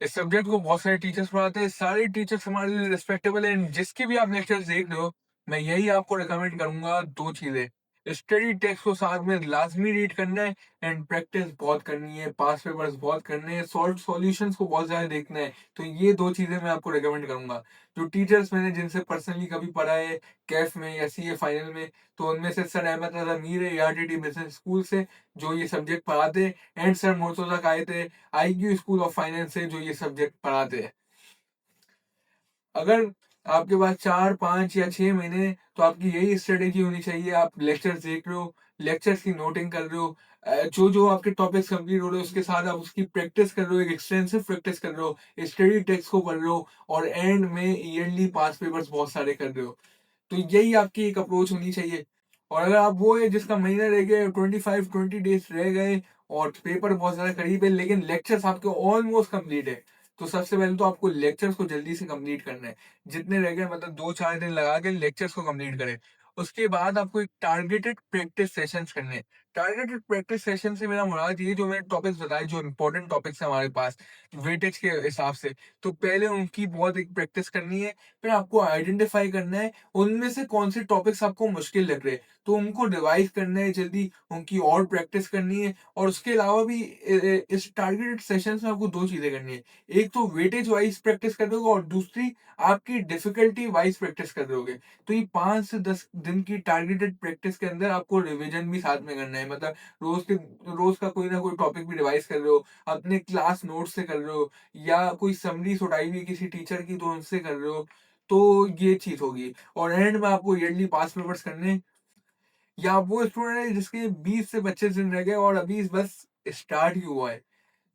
इस सब्जेक्ट को बहुत सारे टीचर्स पढ़ाते हैं, सारे टीचर्स हमारे लिए रिस्पेक्टेबल है, एंड जिसके भी आप लेक्चर्स देख रहे हो, मैं यही आपको रिकमेंड करूंगा, दो चीजें। स्टडी टेक्स्ट को साथ में लाजमी रीड करना है, एंड प्रैक्टिस बहुत करनी है, पास पेपर्स बहुत करने हैं, सॉल्व सॉल्यूशंस को बहुत ज्यादा देखना है। तो ये दो चीजें मैं आपको रिकमेंड करूंगा। जो टीचर्स मैंने जिनसे पर्सनली कभी पढ़ा है, कैफ में या सीए फाइनल में, तो उनमें से सर अहमद रजा मीर है ARTT बिजनेस स्कूल से, जो ये सब्जेक्ट पढ़ाते हैं, एंड सर मुर्तजा कायत है IQ स्कूल ऑफ फाइनेंस से, जो ये सब्जेक्ट पढ़ाते हैं। अगर आपके पास 4 5 या 6 महीने, तो आपकी यही स्ट्रेटेजी होनी चाहिए। आप लेक्चर्स देख रहे हो, लेक्चर्स की नोटिंग कर रहे हो, जो जो आपके टॉपिक्स कंप्लीट हो रहे हो उसके साथ आप उसकी प्रैक्टिस कर रहे हो, एक एक्सटेंसिव प्रैक्टिस कर रहे हो, स्टडी टेक्स्ट को पढ़ रहे हो, और एंड में ईयरली पास पेपर्स बहुत सारे कर रहे हो। तो यही आपकी एक अप्रोच होनी चाहिए। और अगर आप वो है जिसका महीना रह गया, 25 20 डेज रह गए, और पेपर बहुत ज्यादा करीब है लेकिन लेक्चर्स आपके ऑलमोस्ट कंप्लीट है, तो सबसे पहले तो आपको लेक्चर्स को जल्दी से कंप्लीट करना है। जितने रह गए मतलब 2 4 दिन लगा के लेक्चर्स को कंप्लीट करें। उसके बाद आपको एक टारगेटेड प्रैक्टिस सेशंस करने हैं। टारगेटेड प्रैक्टिस सेशन से मेरा मुराद ये, जो मैंने टॉपिक्स बताए, जो इंपॉर्टेंट टॉपिक्स है हमारे पास वेटेज के हिसाब से, तो पहले उनकी बहुत एक प्रैक्टिस करनी है। फिर आपको आइडेंटिफाई करना है उनमें से कौन से टॉपिक्स आपको मुश्किल लग रहे हैं, तो उनको रिवाइज करना है जल्दी, उनकी और प्रैक्टिस करनी है। और उसके अलावा भी इस टारगेटेड सेशंस में आपको दो चीजें करनी है। एक तो वेटेज वाइज प्रैक्टिस कर रहे हो, और दूसरी आपकी डिफिकल्टी वाइज प्रैक्टिस कर रहे होगे। तो ये 5 से 10 दिन की टारगेटेड प्रैक्टिस के अंदर आपको रिवीजन भी साथ में करना है। मतलब रोज का कोई ना कोई टॉपिक भी रिवाइज कर रहे हो, अपने क्लास नोट से कर रहे हो, या कोई समरीज उठाई हुई किसी टीचर की तो उनसे कर रहे हो, तो ये चीज होगी। और एंड में आपको ईयरली पास पेपर्स करने। या आप वो स्टूडेंट है जिसके 20 से 25 दिन रह गए और अभी बस स्टार्ट ही हुआ है,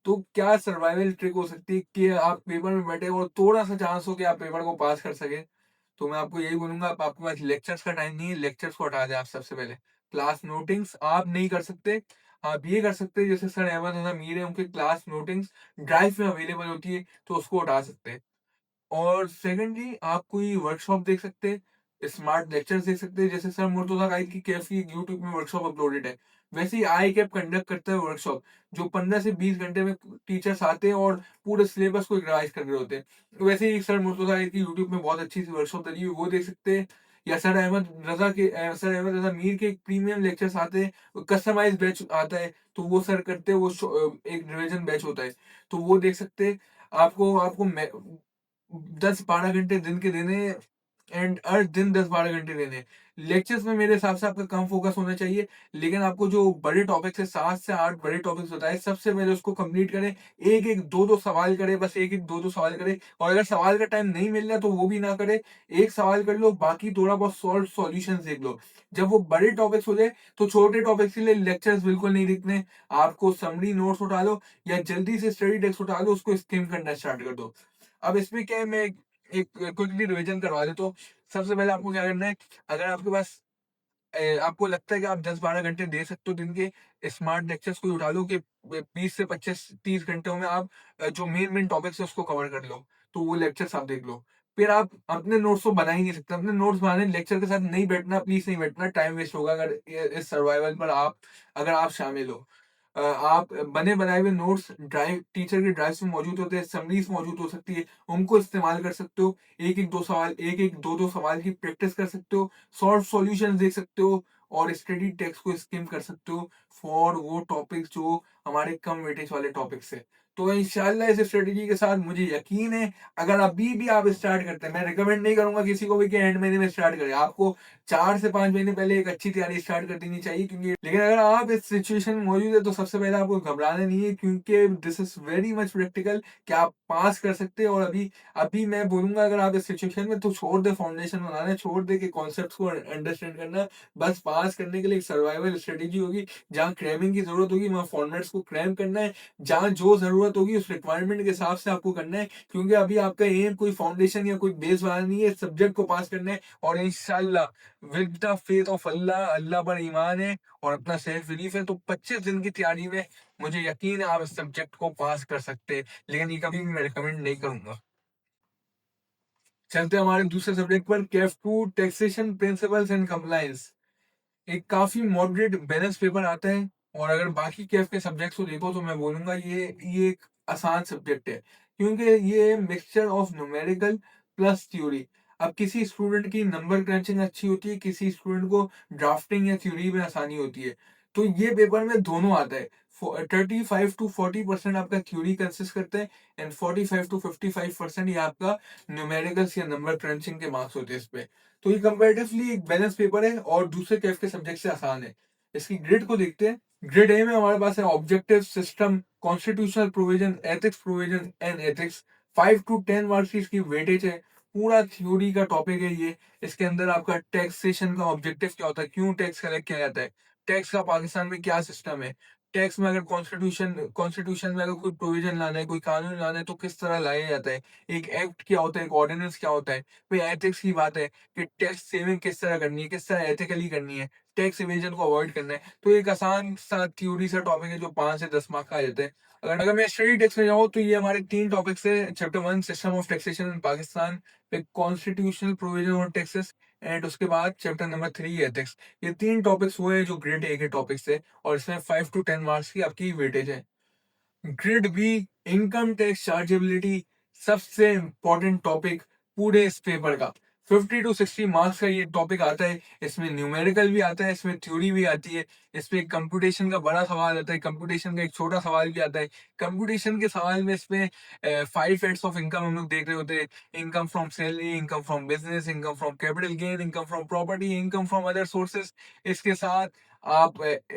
तो क्या सर्वाइवल ट्रिक हो सकती है कि आप पेपर में बैठे और थोड़ा सा चांस हो कि आप पेपर को पास कर सके। तो मैं आपको यही बोलूंगा, आप आपके पास लेक्चर्स का टाइम नहीं है, लेक्चर्स को हटा दें आप सबसे पहले। क्लास नोटिंग्स आप नहीं कर सकते, आप ये कर सकते हैं जैसे सर अहमद हसन मीर है, उनके क्लास नोटिंग्स ड्राइव में अवेलेबल होती है, तो उसको हटा सकते हैं। और सेकंडली आप कोई वर्कशॉप देख सकते हैं, स्मार्ट लेक्चर्स देख सकते हैं, जैसे सर मुर्तजा गाइड की कैफी यूट्यूब में वर्कशॉप अपलोडेड है। वैसे ही आई कैप कंडक्ट करता है वर्कशॉप, जो 15 से 20 घंटे में टीचर्स आते हैं और पूरे सिलेबस को रिवाइज कर रहे होते हैं। वैसे ही सर मुर्तजा गाइड की यूट्यूब में बहुत अच्छी सी वर्कशॉप लगी हुई, वो देख सकते हैं। या सर अहमद रजा मीर के प्रीमियम लेक्चर्स आते हैं, कस्टमाइज बैच आता है, तो वो सर करते हैं, वो एक रिवीजन बैच होता है, तो वो देख सकते हैं। आपको आपको 10 12 घंटे दिन के देने, एंड हर दिन 10 12 घंटे देने। लेक्चर्स में मेरे हिसाब से आपका कम फोकस होना चाहिए, लेकिन आपको जो बड़े टॉपिक्स है, 7 से 8 बड़े टॉपिक्स बताए, सबसे पहले उसको कंप्लीट करें। एक एक दो दो सवाल करें, बस एक एक दो दो सवाल करें, और अगर सवाल का टाइम नहीं मिल रहा तो वो भी ना करे। एक सवाल कर लो, बाकी थोड़ा बहुत सॉल्व सॉल्यूशन देख लो। जब वो बड़े टॉपिक्स हो जाए तो छोटे टॉपिक्स के लिए लेक्चर्स बिल्कुल नहीं लिखने, आपको समरी नोट्स उठा लो, या जल्दी से स्टडी टेक्स्ट उठा लो, उसको स्किम करना स्टार्ट कर दो। अब इसमें क्या है, मैं एक क्विकली रिवीजन करवा देता हूँ। सबसे पहले आपको क्या करना है, अगर आपके पास आपको लगता है कि आप 10 12 घंटे दे सकते हो दिन के, स्मार्ट लेक्चर्स को उठा लो कि 20 से 25 30 घंटों में आप जो मेन मेन टॉपिक्स है उसको कवर कर लो, तो वो लेक्चर्स आप देख लो। फिर आप अपने नोट्स तो बना ही नहीं सकते, अपने नोट्स बनाने लेक्चर के साथ नहीं बैठना, प्लीज नहीं बैठना, टाइम वेस्ट होगा अगर इस सर्वाइवल पर आप, अगर आप शामिल हो। आप बने बनाए हुए नोट्स ड्राइव, टीचर के ड्राइव्स में मौजूद होते हैं, समरीज मौजूद हो सकती है, उनको इस्तेमाल कर सकते हो। एक एक दो दो सवाल की प्रैक्टिस कर सकते हो, सॉल्व सॉल्यूशन देख सकते हो, और स्टडी टेक्स्ट को स्किम कर सकते हो फॉर वो टॉपिक्स जो हमारे कम वेटेज वाले टॉपिक्स है। तो इंशाल्लाह इस स्ट्रेटजी के साथ मुझे यकीन है, अगर अभी भी आप स्टार्ट करते हैं, मैं रिकमेंड नहीं करूँगा किसी को भी कि एंड महीने में स्टार्ट करें। आपको 4 से 5 महीने पहले एक अच्छी तैयारी स्टार्ट कर देनी चाहिए, क्योंकि लेकिन अगर आप इस सिचुएशन में मौजूद है तो सबसे पहले आपको घबराना नहीं है, क्योंकि this is very much practical कि आप पास कर सकते हैं। और अभी अभी मैं बोलूँगा, अगर आप इस सिचुएशन में, तो छोड़ दें फाउंडेशन बनाना, छोड़ दें कि कॉन्सेप्ट्स को अंडरस्टैंड करना। बस पास करने के लिए एक सर्वाइवल स्ट्रेटजी होगी, जहाँ क्रैमिंग की ज़रूरत होगी वहाँ फॉर्मेट्स को क्रैम करना है, जहाँ जो ज़रूरत होगी उस रिक्वायरमेंट के हिसाब से आपको करना है। क्योंकि अभी आपका एम कोई फाउंडेशन या कोई बेस बनाना नहीं है, सब्जेक्ट को पास करना है। और इंशाल्लाह विद द फेथ ऑफ अल्लाह, अल्लाह पर ईमान है और अपना सेल्फ बिलीफ है, तो 25 दिन की तैयारी में मुझे यकीन है आप इस सब्जेक्ट को पास कर सकते हैं। लेकिन ये कभी भी मैं रिकमेंड नहीं करूँगा। चलते हैं हमारे दूसरे सब्जेक्ट पर, Kaif 2 taxation principles and compliance. एक काफ़ी मॉडरेट बैलेंस पेपर आता है। और अगर बाकी कैफ के सब्जेक्ट्स को देखो तो मैं बोलूँगा ये एक आसान सब्जेक्ट है, क्योंकि ये mixture of numerical plus theory. अब किसी स्टूडेंट की नंबर क्रंचिंग अच्छी होती है, किसी स्टूडेंट को ड्राफ्टिंग या थ्योरी में आसानी होती है। तो ये पेपर में दोनों आता है। 35 to 40% आपका थ्योरी कंसिस्ट करता है, एंड 45 to 55% ये आपका न्यूमेरिकल्स या नंबर क्रंचिंग के मार्क्स होते हैं इस पे। तो ये कंपैरेटिवली एक बैलेंस पेपर है और दूसरे कैफ के सब्जेक्ट से आसान है। इसकी ग्रिड को देखते हैं। ग्रिड ए में हमारे पास है objective system, constitutional provision, ethics provision and ethics. 5 to 10 marks की इसकी वेटेज है। पूरा थ्योरी का टॉपिक है ये। इसके अंदर आपका टैक्सेशन का ऑब्जेक्टिव क्या होता है, क्यों टैक्स कलेक्ट किया जाता है, टैक्स का पाकिस्तान में क्या सिस्टम है, टैक्स में अगर कॉन्स्टिट्यूशन कॉन्स्टिट्यूशन में अगर कोई प्रोविजन लाना है, कोई कानून लाना है, तो किस तरह लाया जाता है, एक एक्ट क्या होता है, एक ऑर्डिनेंस क्या होता है। फिर एथिक्स की बात है कि टैक्स सेविंग किस तरह करनी है, किस तरह एथिकली करनी है, टैक्स इवेजन को अवॉइड करना है। तो एक आसान सा थ्योरी सा टॉपिक है जो 5 से 10 मार्क का आ जाता है। अगर मैं स्टडी टैक्स में जाऊँ तो ये हमारे 3 टॉपिक्स है। Chapter 1 system of taxation in Pakistan, फिर constitutional provision on taxes, and उसके बाद चैप्टर नंबर 3 एथिक्स। ये 3 टॉपिक्स वो है जो ग्रेड ए के टॉपिक्स है, और इसमें 5 to 10 मार्क्स की आपकी वेटेज है। Grid B, income tax chargeability, सबसे इंपॉर्टेंट टॉपिक पूरे इस पेपर का। 50 to 60 मार्क्स का ये टॉपिक आता है। इसमें न्यूमेरिकल भी आता है, इसमें थ्योरी भी आती है, इसमें कंप्यूटेशन का बड़ा सवाल आता है, कंप्यूटेशन का एक छोटा सवाल भी आता है। कंप्यूटेशन के सवाल में इसमें 5 हेड्स ऑफ इनकम हम लोग देख रहे होते हैं। Income from salary, income from business, income from capital gain, income from property, income from other sources. इसके साथ आप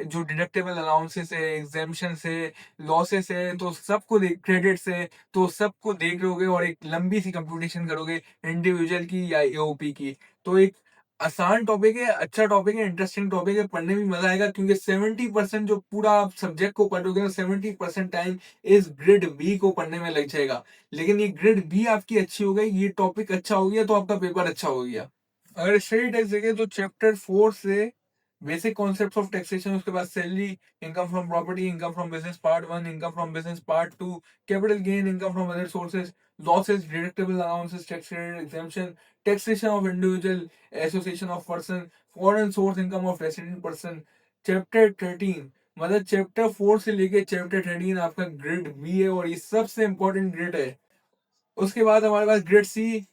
जो डिडक्टेबल अलाउंसेस है, एग्जेम्पशन है, लॉसेस है, तो सबको देख, क्रेडिट्स है, तो सबको देख लोगे और एक लंबी सी कंप्यूटेशन करोगे इंडिविजुअल की या एओपी की। तो एक आसान टॉपिक है, अच्छा टॉपिक है, इंटरेस्टिंग टॉपिक है, पढ़ने में मजा आएगा, क्योंकि 70% जो पूरा आप सब्जेक्ट को पढ़ोगे ना, 70% टाइम इस ग्रिड बी को पढ़ने में लग जाएगा। लेकिन ये ग्रिड बी आपकी अच्छी हो गई, ये टॉपिक अच्छा हो गया, तो आपका पेपर अच्छा हो गया। अगर स्टडी टैक्स देखें तो चैप्टर 4 से बेसिक कॉन्सेप्ट्स ऑफ टैक्सेशन, उसके बाद salary, income from property, income from business part 1, income from business part 2, capital gain, income from other sources, losses, deductible allowances, tax credit, exemption, taxation of individual, association of person, foreign source income of resident person. Chapter 13, मतलब chapter 4 से लेके chapter 13 आपका grade B है, और ये सबसे important grade है। उसके बाद हमारे पास grade C,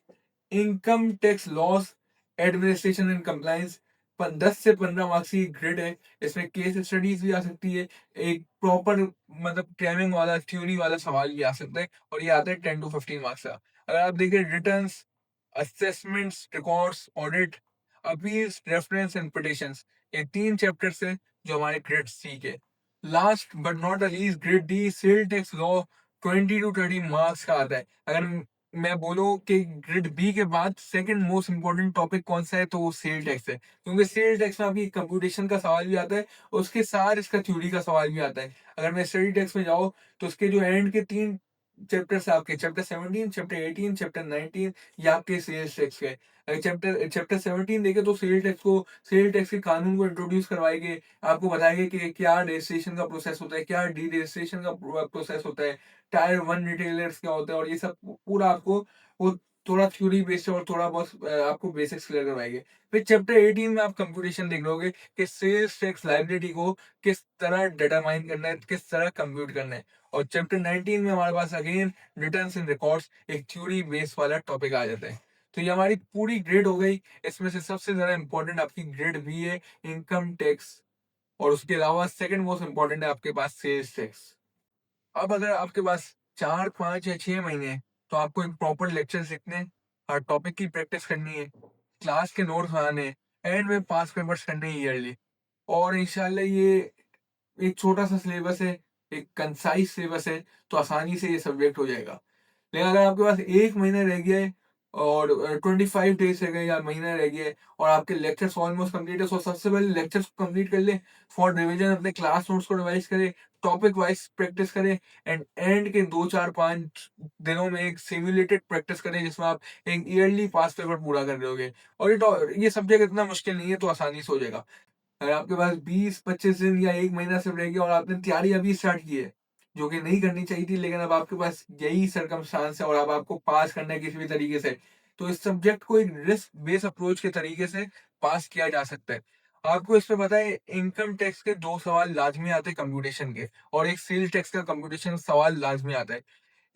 income tax laws, administration and compliance. 10 से 15 मार्क्स की ग्रेड है। इसमें केस स्टडीज भी आ सकती है, एक प्रॉपर मतलब क्रैमिंग वाला थ्योरी वाला सवाल भी आ सकता है, और ये आता है 10 to 15 मार्क्स का। अगर आप देखें returns, assessments, records, audit, appeals, reference and petitions, ये 3 चैप्टर्स है जो हमारे ग्रेड सी के। Last but not the least grade D, sale tax law, 20 to 30 marks का आता है। अगर मैं बोलूँ कि ग्रेड बी के बाद सेकंड मोस्ट इंपॉर्टेंट टॉपिक कौन सा है, तो वो सेल टैक्स है, क्योंकि सेल टैक्स में आपकी कंप्यूटेशन का सवाल भी आता है, उसके साथ इसका थ्योरी का सवाल भी आता है। अगर मैं स्टडी टैक्स में जाऊँ तो उसके जो एंड के 3 चैप्टर्स आपके, चैप्टर 17, चैप्टर 18, चैप्टर 19, ये आपके सेल्स टैक्स के। अगर चैप्टर चैप्टर 17 देखे तो सेल टैक्स के कानून को इंट्रोड्यूस करवाएंगे, आपको बताएंगे कि क्या रजिस्ट्रेशन का प्रोसेस होता है, क्या डी रजिस्ट्रेशन का प्रोसेस होता है, टायर 1 रिटेलर्स क्या होता है, और ये सब पूरा आपको वो थोड़ा थ्योरी बेस्ड और थोड़ा बहुत आपको बेसिक्स क्लियर करवाएंगे। फिर चैप्टर 18 में आप कंप्यूटेशन देख लोगे कि सेल्स टैक्स लायबिलिटी को किस तरह डिटरमाइन करना है, किस तरह कंप्यूट करना है। और चैप्टर 19 में हमारे पास अगेन रिटर्न्स एंड रिकॉर्ड्स, एक थ्योरी बेस्ड वाला टॉपिक आ जाता है। तो ये हमारी पूरी ग्रेड हो गई। इसमें से सबसे ज्यादा इंपॉर्टेंट आपकी ग्रेड भी है इनकम टैक्स, और उसके अलावा सेकंड मोस्ट इंपॉर्टेंट है आपके पास सेल्स टैक्स। अब अगर आपके पास 4, 5 या 6 महीने हैं, तो आपको एक प्रॉपर लेक्चर सीखने हैं, हर टॉपिक की प्रैक्टिस करनी है, क्लास के नोट्स बनाने हैं, एंड में पास पेपर्स करने हैं ईयरली। और इंशाल्लाह ये एक छोटा-सा सिलेबस है, एक कंसाइज़ सिलेबस है, तो आसानी से ये सब्जेक्ट हो जाएगा। लेकिन अगर आपके पास 1 महीना रह गया है और 25 डेज़ रह गए या महीना रह गया है और आपके लेक्चर्स ऑलमोस्ट कंप्लीट है, सो सबसे पहले लेक्चर्स को कंप्लीट कर लें, फॉर रिवीजन अपने क्लास नोट्स को रिवाइज़ करें, टॉपिक वाइज़ प्रैक्टिस करें, एंड के 2, 4, 5 दिनों में एक सिम्युलेटेड प्रैक्टिस करें जिसमें आप एक ईयरली पास पेपर पूरा कर लोगे। और ये सब्जेक्ट इतना मुश्किल नहीं है, तो आसानी से हो जाएगा। अगर आपके पास 20-25 दिन या 1 महीना सिर्फ रह गया और आपने तैयारी अभी स्टार्ट की है, जो कि नहीं करनी चाहिए थी, लेकिन अब आपके पास यही सर्कमस्टांस है और अब आपको पास करना है किसी भी तरीके से, तो इस सब्जेक्ट को एक रिस्क बेस्ड अप्रोच के तरीके से पास किया जा सकता है। आपको इसमें पता है, इनकम टैक्स के 2 सवाल लाज़मी आते हैं कंप्यूटेशन के, और एक सेल्स टैक्स का कंप्यूटेशन सवाल लाज़मी आता है।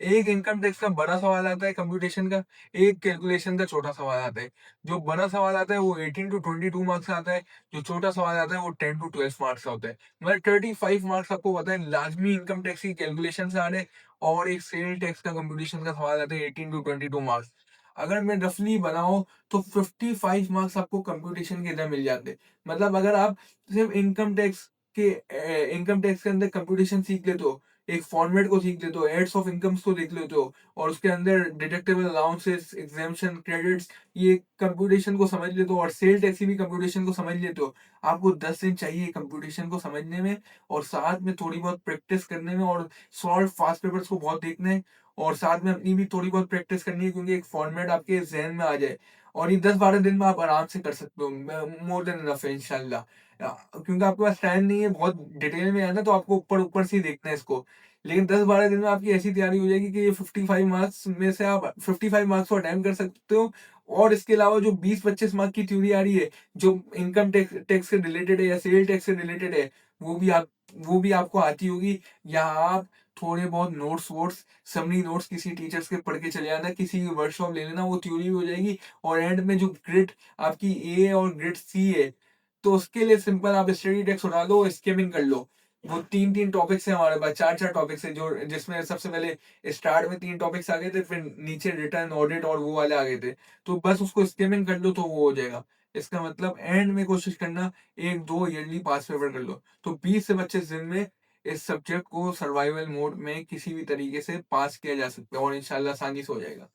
एक इनकम टैक्स का बड़ा सवाल आता है कंप्यूटेशन का, एक कैलकुलेशन का छोटा सवाल आता है। जो बड़ा सवाल आता है वो 18 टू 22 मार्क्स का आता है, जो छोटा सवाल आता है वो 10 टू 12 मार्क्स का होता है। मतलब 35 मार्क्स आपको पता है लाज़मी इनकम टैक्स की कैलकुलेशन से आ रहे हैं, और एक सेल टैक्स का कंप्यूटेशन का सवाल आता है 18 टू 22 मार्क्स। अगर मैं रफली बनाऊँ तो 55 मार्क्स आपको कंप्यूटेशन के इधर मिल जाते हैं। मतलब अगर आप सिर्फ इनकम टैक्स के अंदर कंप्यूटेशन सीख लेते हो, एक फॉर्मेट को सीख लेते हो, एड्स ऑफ इनकम्स को देख लेते हो, और उसके अंदर डिडक्टेबल अलाउंसेस, एग्जेम्पशन, क्रेडिट्स, ये कंप्यूटेशन को समझ लेते हो, और सेल टैक्स की भी कंप्यूटेशन को समझ लेते हो। आपको 10 दिन चाहिए कंप्यूटेशन को समझने में, और साथ में थोड़ी बहुत प्रैक्टिस करने में, और शॉर्ट फास्ट पेपर्स को बहुत देखना है, और साथ में अपनी भी थोड़ी बहुत प्रैक्टिस करनी है, क्योंकि एक फॉर्मेट आपके ज़हन में आ जाए। और ये 10-12 दिन में आप आराम से कर सकते हो। मोर देन इनफ है इंशाल्लाह। क्योंकि आपके पास टाइम नहीं है बहुत डिटेल में आना, तो आपको ऊपर-ऊपर से ही देखना है इसको। लेकिन 10-12 दिन में आपकी ऐसी तैयारी हो जाएगी कि ये 55 मार्क्स में से आप 55 मार्क्स को अटेम्प्ट कर सकते हो, और इसके अलावा जो 20-25 मार्क की थ्योरी आ रही है, जो इनकम टैक्स टैक्स से रिलेटेड है या सेल टैक्स से रिलेटेड है, वो भी आपको आती होगी, या आप थोड़े बहुत नोट्स-वोट्स, समरी नोट्स किसी टीचर्स के पढ़ के चले आना, किसी की वर्कशॉप ले लेना, वो थ्योरी भी हो जाएगी। और एंड में जो ग्रेड आपकी ए और ग्रेड सी है, तो उसके लिए सिंपल आप स्टडी टेक्स्ट उठा लो, स्किमिंग कर लो। वो 3-3 टॉपिक्स हैं हमारे पास, 4-4 टॉपिक्स हैं, जो जिसमें सबसे पहले स्टार्ट में 3 टॉपिक्स आ गए थे, फिर नीचे रिटर्न, ऑडिट और वो वाले आ गए थे। तो बस उसको स्किमिंग कर लो तो वो हो जाएगा। इसका मतलब एंड में कोशिश करना 1-2 ईयरली पास पेपर कर लो। तो 20 से 25 दिन में इस सब्जेक्ट को सर्वाइवल मोड में किसी भी तरीके से पास किया जा सकता है, और इंशाल्लाह आसानी से हो जाएगा।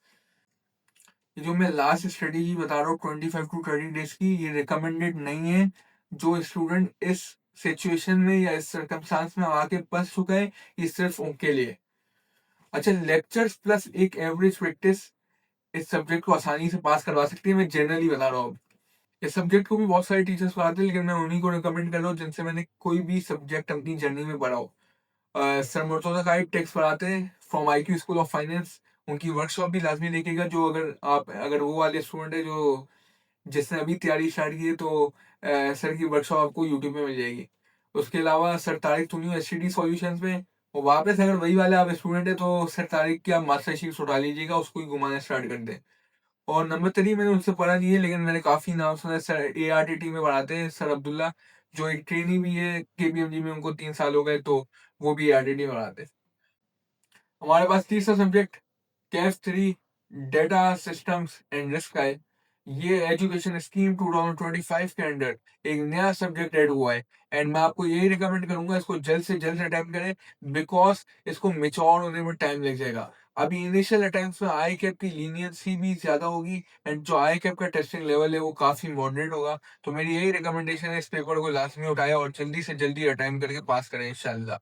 ये जो मैं लास्ट स्ट्रेटेजी बता रहा हूँ 25 टू 30 डेज की, ये रिकमेंडेड नहीं है। जो स्टूडेंट इस सिचुएशन में या इस सर्कमस्टांस में आके फंस चुका है, ये सिर्फ उनके लिए। अच्छा, लेक्चर्स प्लस एक एवरेज प्रैक्टिस इस सब्जेक्ट को आसानी से पास करवा सकती है, मैं जनरली बता रहा हूँ। इस सब्जेक्ट को भी बहुत सारे टीचर्स पढ़ाते हैं, लेकिन मैं उन्हीं को रिकमेंड कर रहा हूँ जिनसे मैंने कोई भी सब्जेक्ट अपनी जर्नी में पढ़ा हो। सर मुर्तज़ा काइब टेक्स पढ़ाते हैं from IQ school of finance. उनकी वर्कशॉप भी लाजमी देखिएगा, जो अगर वो वाले स्टूडेंट है जो जिसने अभी तैयारी स्टार्ट की है, तो सर की वर्कशॉप आपको यूट्यूब पे मिल जाएगी। उसके अलावा सर तारिक तुनियो एसटीडी सॉल्यूशंस में, वो वापस अगर वही वाले आप स्टूडेंट है, तो सर तारिक की आप मास्टर शीट्स उठा लीजिएगा, उसको ही घुमाना स्टार्ट कर दें। और नंबर 3 मैंने उनसे पढ़ा नहीं है, लेकिन मैंने काफ़ी नाम सुना है, सर एआरटीटी में पढ़ाते हैं सर अब्दुल्ला, जो एक ट्रेनी भी है केपीएमजी में, उनको 3 साल हो गए, तो वो भी एआरटीटी में पढ़ाते हैं। हमारे पास तीसरा subject Kaif 3 data systems and risk है। ये एजुकेशन स्कीम 2025 के अंडर एक नया सब्जेक्ट ऐड हुआ है, एंड मैं आपको यही रिकमेंड करूंगा इसको जल्द से जल्द अटेम्प्ट करें, बिकॉज इसको मेच्योर होने में टाइम लग जाएगा। अभी इनिशियल अटेम्प्ट्स में आई कैप की लीनियंसी भी ज्यादा होगी, एंड जो आई कैप का टेस्टिंग लेवल है वो काफी मॉडरेट होगा। तो मेरी यही रिकमेंडेशन है, इस पेपर को लाजमी उठाए और जल्दी से जल्दी अटेम्प्ट करके पास करें इंशाल्लाह।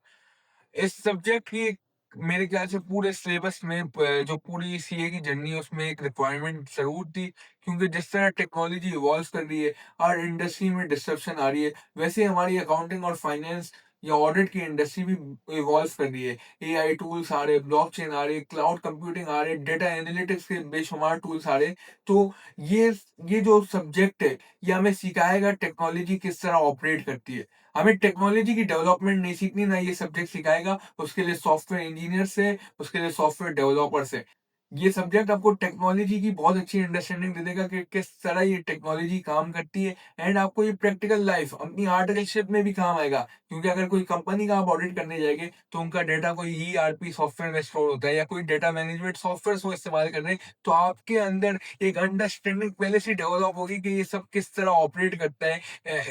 इस सब्जेक्ट की मेरे ख्याल से पूरे सिलेबस में जो पूरी सीए की जर्नी है उसमें एक रिक्वायरमेंट जरूर थी, क्योंकि जिस तरह टेक्नोलॉजी इवॉल्व कर रही है, हर इंडस्ट्री में डिस्ट्रप्शन आ रही है, वैसे हमारी अकाउंटिंग और फाइनेंस या ऑडिट की इंडस्ट्री भी इवॉल्व कर रही है। एआई टूल्स आ रहे, ब्लॉकचेन आ रहे, क्लाउड कंप्यूटिंग आ रहे, डेटा एनालिटिक्स के बेशुमार टूल्स आ रहे। तो ये ये जो सब्जेक्ट है, ये हमें सिखाएगा टेक्नोलॉजी किस तरह ऑपरेट करती है। हमें टेक्नोलॉजी की डेवलपमेंट नहीं सीखनी, ना ये सब्जेक्ट सिखाएगा। उसके लिए सॉफ्टवेयर इंजीनियर से, उसके लिए सॉफ्टवेयर डेवलपर से। ये सब्जेक्ट आपको टेक्नोलॉजी की बहुत अच्छी अंडरस्टैंडिंग दे देगा कि किस तरह ये टेक्नोलॉजी काम करती है, एंड आपको ये प्रैक्टिकल लाइफ अपनी आर्टिकलशिप में भी काम आएगा। क्योंकि अगर कोई कंपनी का आप ऑडिट करने जाएंगे तो उनका डेटा कोई ईआरपी सॉफ्टवेयर में स्टोर होता है या कोई डेटा मैनेजमेंट सॉफ्टवेयर को इस्तेमाल कर रहे हैं, तो आपके अंदर एक अंडरस्टैंडिंग पहले से डेवलप होगी कि ये सब किस तरह ऑपरेट करता है,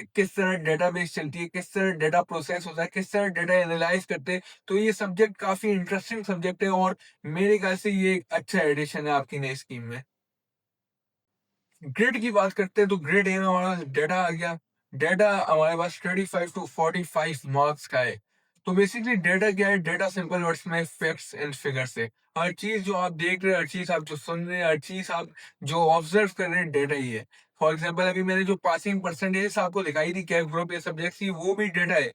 किस तरह डेटाबेस चलती है, किस तरह डेटा प्रोसेस होता है, किस तरह डेटा एनालाइज करते हैं। तो ये सब्जेक्ट काफी इंटरेस्टिंग सब्जेक्ट है, और मेरे ख्याल से ये एक अच्छा एडिशन है आपकी नई स्कीम में। ग्रेड की बात करते हैं तो ग्रेड ए में हमारा डेटा आ गया। डेटा हमारे पास 35 to 45 मार्क्स का है। तो बेसिकली डेटा क्या है? डेटा सिंपल वर्ड्स में फैक्ट्स एंड फिगर्स है। हर चीज जो आप देख रहे हैं, हर चीज आप जो सुन रहे हैं, हर चीज आप जो ऑब्जर्व कर रहे हैं, डेटा ही है। फॉर एग्जाम्पल अभी मैंने जो पासिंग परसेंटेज आपको दिखाई थी कैप ग्रुप ये सब्जेक्ट की, वो भी डेटा है।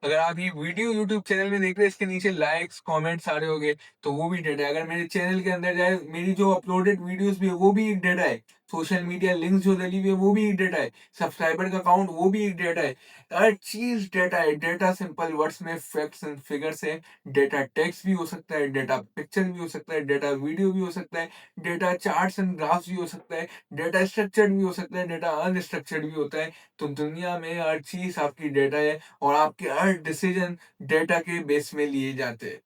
अगर आप ये वीडियो यूट्यूब चैनल में देख रहे हैं, इसके नीचे लाइक्स कमेंट्स आ रहे होंगे, तो वो भी डेटा है। अगर मेरे चैनल के अंदर जाए, मेरी जो अपलोडेड वीडियोस भी है वो भी एक डेटा है। सोशल मीडिया लिंक्स जो डली हुई है वो भी एक डेटा है। सब्सक्राइबर का काउंट वो भी एक डेटा है। हर चीज डेटा है। डेटा सिंपल वर्ड्स में फैक्ट्स एंड फिगर्स है। डेटा टेक्स्ट भी हो सकता है, डेटा पिक्चर भी हो सकता है, डेटा वीडियो भी हो सकता है, डेटा चार्ट्स एंड ग्राफ्स भी हो सकता है, डेटा स्ट्रक्चर्ड भी हो सकता है, डेटा अनस्ट्रक्चर्ड भी होता है। तो दुनिया में हर चीज आपकी डेटा है, और आपके हर डिसीजन डेटा के बेस में लिए जाते हैं।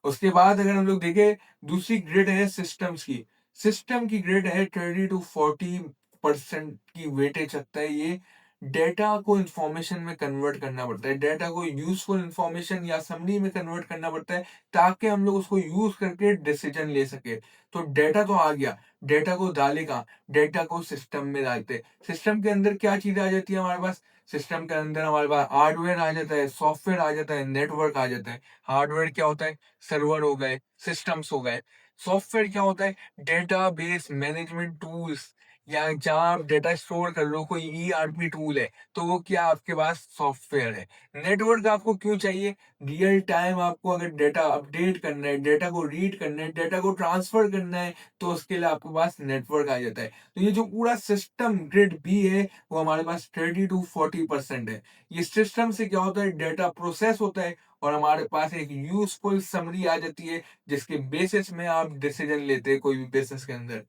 उसके बाद अगर हम लोग देखें, दूसरी ग्रेड है सिस्टम्स की। सिस्टम की ग्रेड है 20 to 40% की वेटेज रखता है ये। डेटा को इंफॉर्मेशन में कन्वर्ट करना पड़ता है, डेटा को यूजफुल इंफॉर्मेशन या समरी में कन्वर्ट करना पड़ता है, ताकि हम लोग उसको यूज करके डिसीजन ले सके। तो डेटा तो आ गया, डेटा को डालेगा, डेटा को सिस्टम में डालते। सिस्टम के अंदर क्या चीजें आ जाती है हमारे पास? सिस्टम के अंदर हमारे पास हार्डवेयर आ जाता है, सॉफ्टवेयर आ जाता है, नेटवर्क आ जाता है। हार्डवेयर क्या होता है? सर्वर हो गए, सिस्टम्स हो गए। सॉफ्टवेयर क्या होता है? डेटाबेस मैनेजमेंट टूल्स, या जहाँ आप डेटा स्टोर कर लो, कोई ईआरपी टूल है, तो वो क्या आपके पास सॉफ्टवेयर है। नेटवर्क आपको क्यों चाहिए? रियल टाइम आपको अगर डेटा अपडेट करना है, डेटा को रीड करना है, डेटा को ट्रांसफर करना है, तो उसके लिए आपके पास नेटवर्क आ जाता है। तो ये जो पूरा सिस्टम ग्रिड बी है, वो हमारे पास 30 to 40% है। ये सिस्टम से क्या होता है? डेटा प्रोसेस होता है, और हमारे पास एक यूजफुल समरी आ जाती है, जिसके बेसिस में आप डिसीजन लेते हैं कोई भी बिजनेस के अंदर।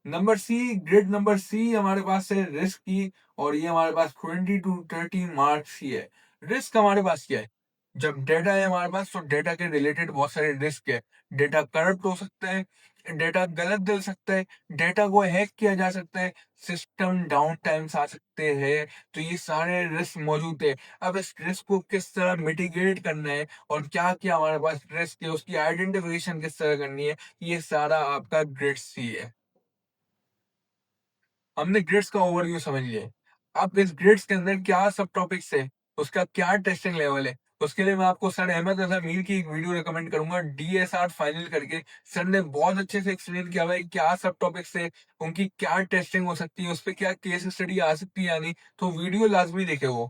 Number C, grid number C हमारे पास है रिस्क की, और ये हमारे पास 20 to 30 मार्क्स की है। रिस्क हमारे पास क्या है? जब डेटा है हमारे पास, तो डेटा के रिलेटेड बहुत सारे रिस्क है। डेटा करप्ट हो सकता है, डेटा गलत डल सकता है, डेटा को हैक किया जा सकता है, सिस्टम डाउन टाइम्स आ सकते हैं। तो ये सारे रिस्क मौजूद है। अब इस रिस्क को किस तरह मिटिगेट करना है, और क्या क्या हमारे पास रिस्क है, उसकी आइडेंटिफिकेशन किस तरह करनी है, ये सारा आपका ग्रिड सी है। हमने ग्रिड्स का ओवरव्यू समझ लिया है। अब इस ग्रिड्स के अंदर क्या सब टॉपिक्स है, उसका क्या टेस्टिंग लेवल है, उसके लिए मैं आपको सर अहमद रजा मीर की एक वीडियो रिकमेंड करूंगा, डीएसआर फाइनल करके। सर ने बहुत अच्छे से एक्सप्लेन किया हुआ है क्या सब टॉपिक्स है, उनकी क्या टेस्टिंग हो सकती है, उस पर क्या केस स्टडी आ सकती है या नहीं। तो वीडियो लाजमी देखे वो।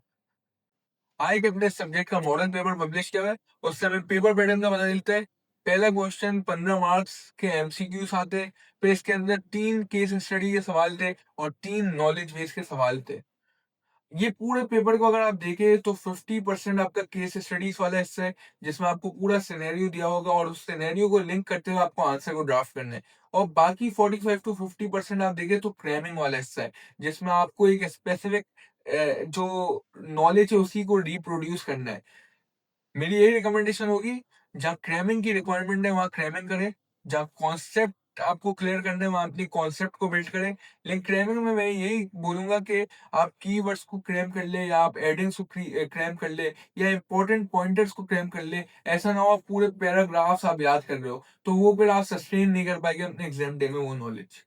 आए कि अपने सब्जेक्ट का मॉडल पेपर पब्लिश किया हुआ है, उस समय पेपर पैटर्न का पता चलता है। पहला क्वेश्चन 15 मार्क्स के एमसीक्यूज आते, फिर इसके अंदर 3 केस स्टडी के सवाल थे, और 3 नॉलेज बेस के सवाल थे। ये पूरे पेपर को अगर आप देखें तो 50% आपका केस स्टडीज वाला हिस्सा है, जिसमें आपको पूरा सिनेरियो दिया होगा, और उस सिनेरियो को लिंक करते हुए आपको आंसर को ड्राफ्ट करना है। और बाकी 45 to 50% आप देखें तो क्रैमिंग वाला हिस्सा है, जिसमें आपको एक स्पेसिफिक जो नॉलेज है उसी को रिप्रोड्यूस करना है। मेरी यही रिकमेंडेशन होगी, जहाँ क्रैमिंग की रिक्वायरमेंट है वहाँ क्रैमिंग करें, जहाँ कॉन्सेप्ट आपको क्लियर करना है वहाँ अपनी कॉन्सेप्ट को बिल्ड करें। लेकिन क्रैमिंग में मैं यही बोलूंगा कि आप कीवर्ड्स को क्रैम कर ले, या आप एडिंग्स को क्रैम कर ले, या इंपॉर्टेंट पॉइंटर्स को क्रैम कर ले। ऐसा ना हो आप पूरे पैराग्राफ्स आप याद कर रहे हो, तो वो फिर आप सस्टेन नहीं कर पाएंगे अपने एग्जाम डे में वो नॉलेज।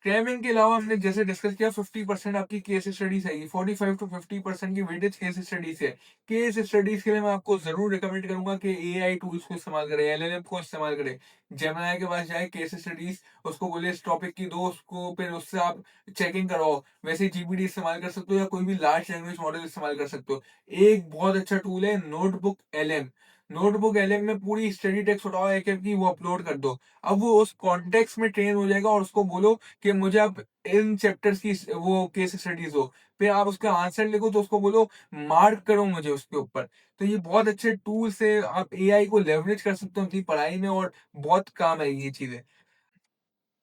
क्रैमिंग के अलावा हमने जैसे डिस्कस किया, 50% आपकी केस स्टडीज आएगी, 45 to 50% की वेटेज केस स्टडीज है। केस स्टडीज के लिए मैं आपको जरूर रिकमेंड करूंगा कि एआई टूल्स को इस्तेमाल करें, एलएलएम को इस्तेमाल करें। जेमिनी के पास जाए, केस स्टडीज उसको बोले इस टॉपिक की दो, उसको फिर उससे आप चेकिंग करवाओ। वैसे जीपीटी इस्तेमाल कर सकते हो, या कोई भी लार्ज लैंग्वेज मॉडल इस्तेमाल कर सकते हो। एक बहुत अच्छा टूल है नोटबुक एलएम। नोटबुक एलएम में पूरी स्टडी टेक्स्ट उठाओ एक-एक की वो अपलोड कर दो। अब वो उस कॉन्टेक्स्ट में ट्रेन हो जाएगा और उसको बोलो कि मुझे अब इन चैप्टर्स की वो केस स्टडीज़ दो। फिर आप उसका आंसर लिखो तो उसको बोलो मार्क करो मुझे उसके ऊपर। तो ये बहुत अच्छे टूल से आप एआई को लेवरेज कर सकते हो अपनी पढ़ाई में और बहुत काम आएगी ये चीज़ें।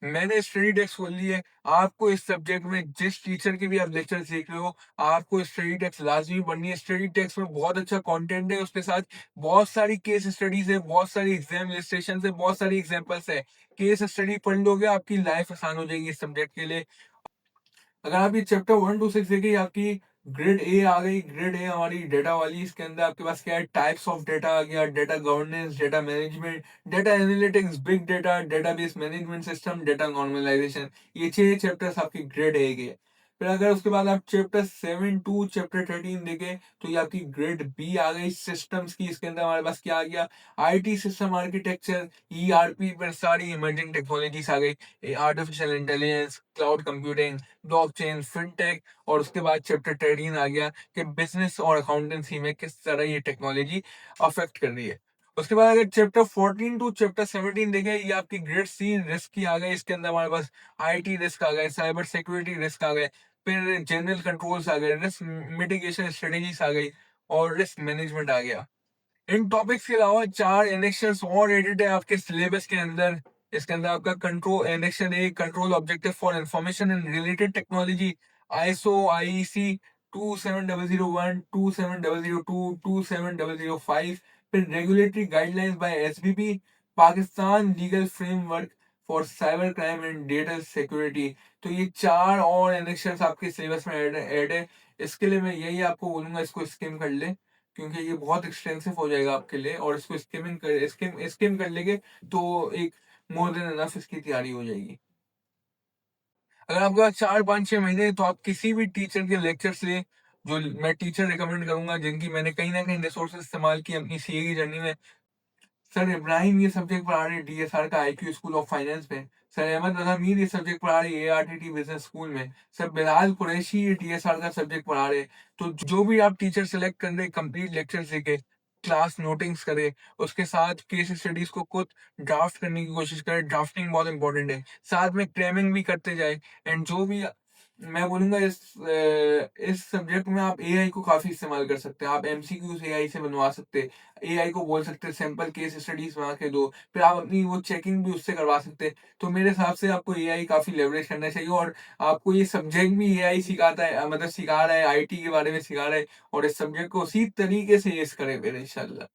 मैंने स्टडी डेस्क खोल ली है। आपको इस सब्जेक्ट में जिस टीचर के भी आप लेक्चर सीख रहे हो, आपको स्टडी डेस्क लाज़मी पढ़नी है। स्टडी डेस्क में बहुत अच्छा कंटेंट है, उसके साथ बहुत सारी केस स्टडीज़ है, बहुत सारी एग्ज़ाम इलस्ट्रेशंस है, बहुत सारी एग्ज़ाम्पल्स है। केस स्टडी पढ़ लोगे, आपकी लाइफ़ आसान हो जाएगी इस सब्जेक्ट के लिए। अगर आप ये चैप्टर 1 टू 6 देखिए, आपकी ग्रेड ए आ गई। ग्रेड ए हमारी डेटा वाली, इसके अंदर आपके पास क्या है, टाइप्स ऑफ डेटा आ गया, data governance, data management, data analytics, big data, database management system, data normalization. ये 6 चैप्टर्स आपकी ग्रेड ए के। फिर अगर उसके बाद आप चैप्टर 7 टू चैप्टर 13 देखें तो ये आपकी ग्रेड बी आ गई सिस्टम्स की। इसके अंदर हमारे पास क्या आ गया, आईटी सिस्टम आर्किटेक्चर, ईआरपी पर सारी इमर्जिंग टेक्नोलॉजीज आ गई, artificial intelligence, cloud computing, blockchain, fintech. और उसके बाद चैप्टर 13 आ गया कि बिजनेस और अकाउंटेंसी में किस तरह ये टेक्नोलॉजी अफेक्ट कर रही है। उसके बाद अगर चैप्टर 14 टू चैप्टर 17 देखें, ये आपकी ग्रेड सी रिस्क की आ गई। इसके अंदर हमारे पास आईटी रिस्क आ गए, साइबर सिक्योरिटी रिस्क आ गए, फिर जनरल कंट्रोल्स आ गए, रिस्क मिटिगेशन स्ट्रेटेजीज आ गई और रिस्क मैनेजमेंट आ गया। इन टॉपिक्स के अलावा 4 एनेक्शंस और एडेड है आपके सिलेबस के अंदर। इसके अंदर आपका control annexation A, control objective for information and related technology, ISO IEC 27001, 27002, 27005। फिर regulatory guidelines by SBP, Pakistan legal framework for cyber crime and data security. तो ये 4 और एनेक्शंस आपके सिलेबस में ऐड है। इसके लिए मैं यही आपको बोलूंगा, इसको स्किम कर ले, क्योंकि ये बहुत एक्सटेंसिव हो जाएगा आपके लिए। और इसको स्किम कर लेंगे तो एक मोर देन इनफ इसकी तैयारी हो जाएगी। अगर आपके पास 4 5 6 महीने हैं, तो आप किसी भी टीचर के लेक्चर्स लें। जो मैं टीचर रिकमेंड करूंगा जिनकी मैंने कहीं ना कहीं रिसोर्सेज इस्तेमाल किए अपनी सीए की जर्नी में, सर इब्राहिम ये सब्जेक्ट पढ़ा रहे डीएसआर का आईक्यू स्कूल ऑफ फाइनेंस में। सर अहमद रजा मीर ये सब्जेक्ट पढ़ा रहे एआरटीटी बिजनेस स्कूल में। सर बिलाल कुरैशी ये डीएसआर का सब्जेक्ट पढ़ा रहे। तो जो भी आप टीचर सेलेक्ट कर रहे, कंप्लीट लेक्चर देखे, क्लास नोटिंग्स करे, उसके साथ केस स्टडीज को खुद ड्राफ्ट करने की कोशिश करें। ड्राफ्टिंग बहुत इंपॉर्टेंट है, साथ में क्रैमिंग भी करते जाए। एंड जो भी मैं बोलूंगा, इस सब्जेक्ट में आप एआई को काफी इस्तेमाल कर सकते हैं। आप एमसीक्यूज एआई से बनवा सकते हैं, एआई को बोल सकते हैं सैंपल केस स्टडीज बना के दो, फिर आप अपनी वो चेकिंग भी उससे करवा सकते हैं। तो मेरे हिसाब से आपको एआई काफी लेवरेज करना चाहिए। और आपको ये सब्जेक्ट भी एआई सिखाता है, मतलब सिखा रहा है, आईटी के बारे में सिखा रहा है। और इस सब्जेक्ट को उसी तरीके से यूज करें फिर इंशाल्लाह।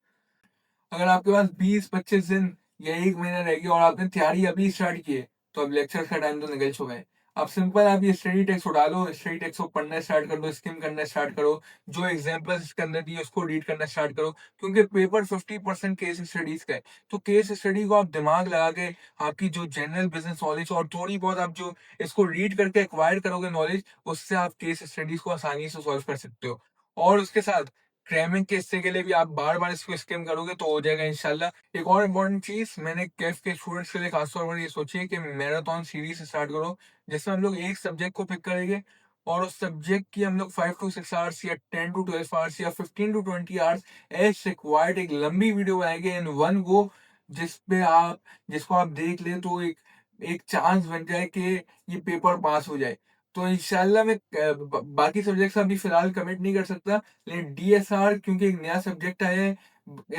अगर आपके पास 20 25 दिन या 1 महीना रह गया और आपने तैयारी अभी स्टार्ट की है, तो अब लेक्चर का टाइम तो निकल चुका है। अब सिंपल आप ये स्टडी टेक्स्ट उठा लो, स्टडी टेक्स्ट को पढ़ना स्टार्ट कर दो, स्किम करना स्टार्ट करो, जो एग्जांपल्स इसके अंदर दिए उसको रीड करना स्टार्ट करो। क्योंकि पेपर 50% केस स्टडीज का है। तो केस स्टडी को आप दिमाग लगा के, आपकी जो जनरल बिजनेस नॉलेज और थोड़ी बहुत आप जो इसको रीड करके एक्वायर करोगे नॉलेज, उससे आप केस स्टडीज को आसानी से सॉल्व कर सकते हो। और उसके साथ क्रैमिंग के हिस्से के लिए भी आप बार बार इसको स्किम करोगे तो हो जाएगा इंशाल्लाह। एक और इम्पोर्टेंट चीज मैंने कैफ के स्टूडेंट्स के लिए खासतौर पर ये सोची है कि मैराथन सीरीज स्टार्ट करो, जिसमें हम लोग एक सब्जेक्ट को पिक करेंगे और उस सब्जेक्ट की हम लोग 5 to 6 आवर्स या 10 to 12 आवर्स या 15 to 20 आवर्स एज रिक्वायर्ड एक लंबी वीडियो बनाएंगे इन वन गो, जिसपे आप जिसको आप देख ले तो एक एक चांस बन जाए कि ये पेपर पास हो जाए। तो इंशाल्लाह मैं बाकी सब्जेक्ट्स अभी फिलहाल कमिट नहीं कर सकता, लेकिन डीएसआर क्योंकि एक नया सब्जेक्ट आया है,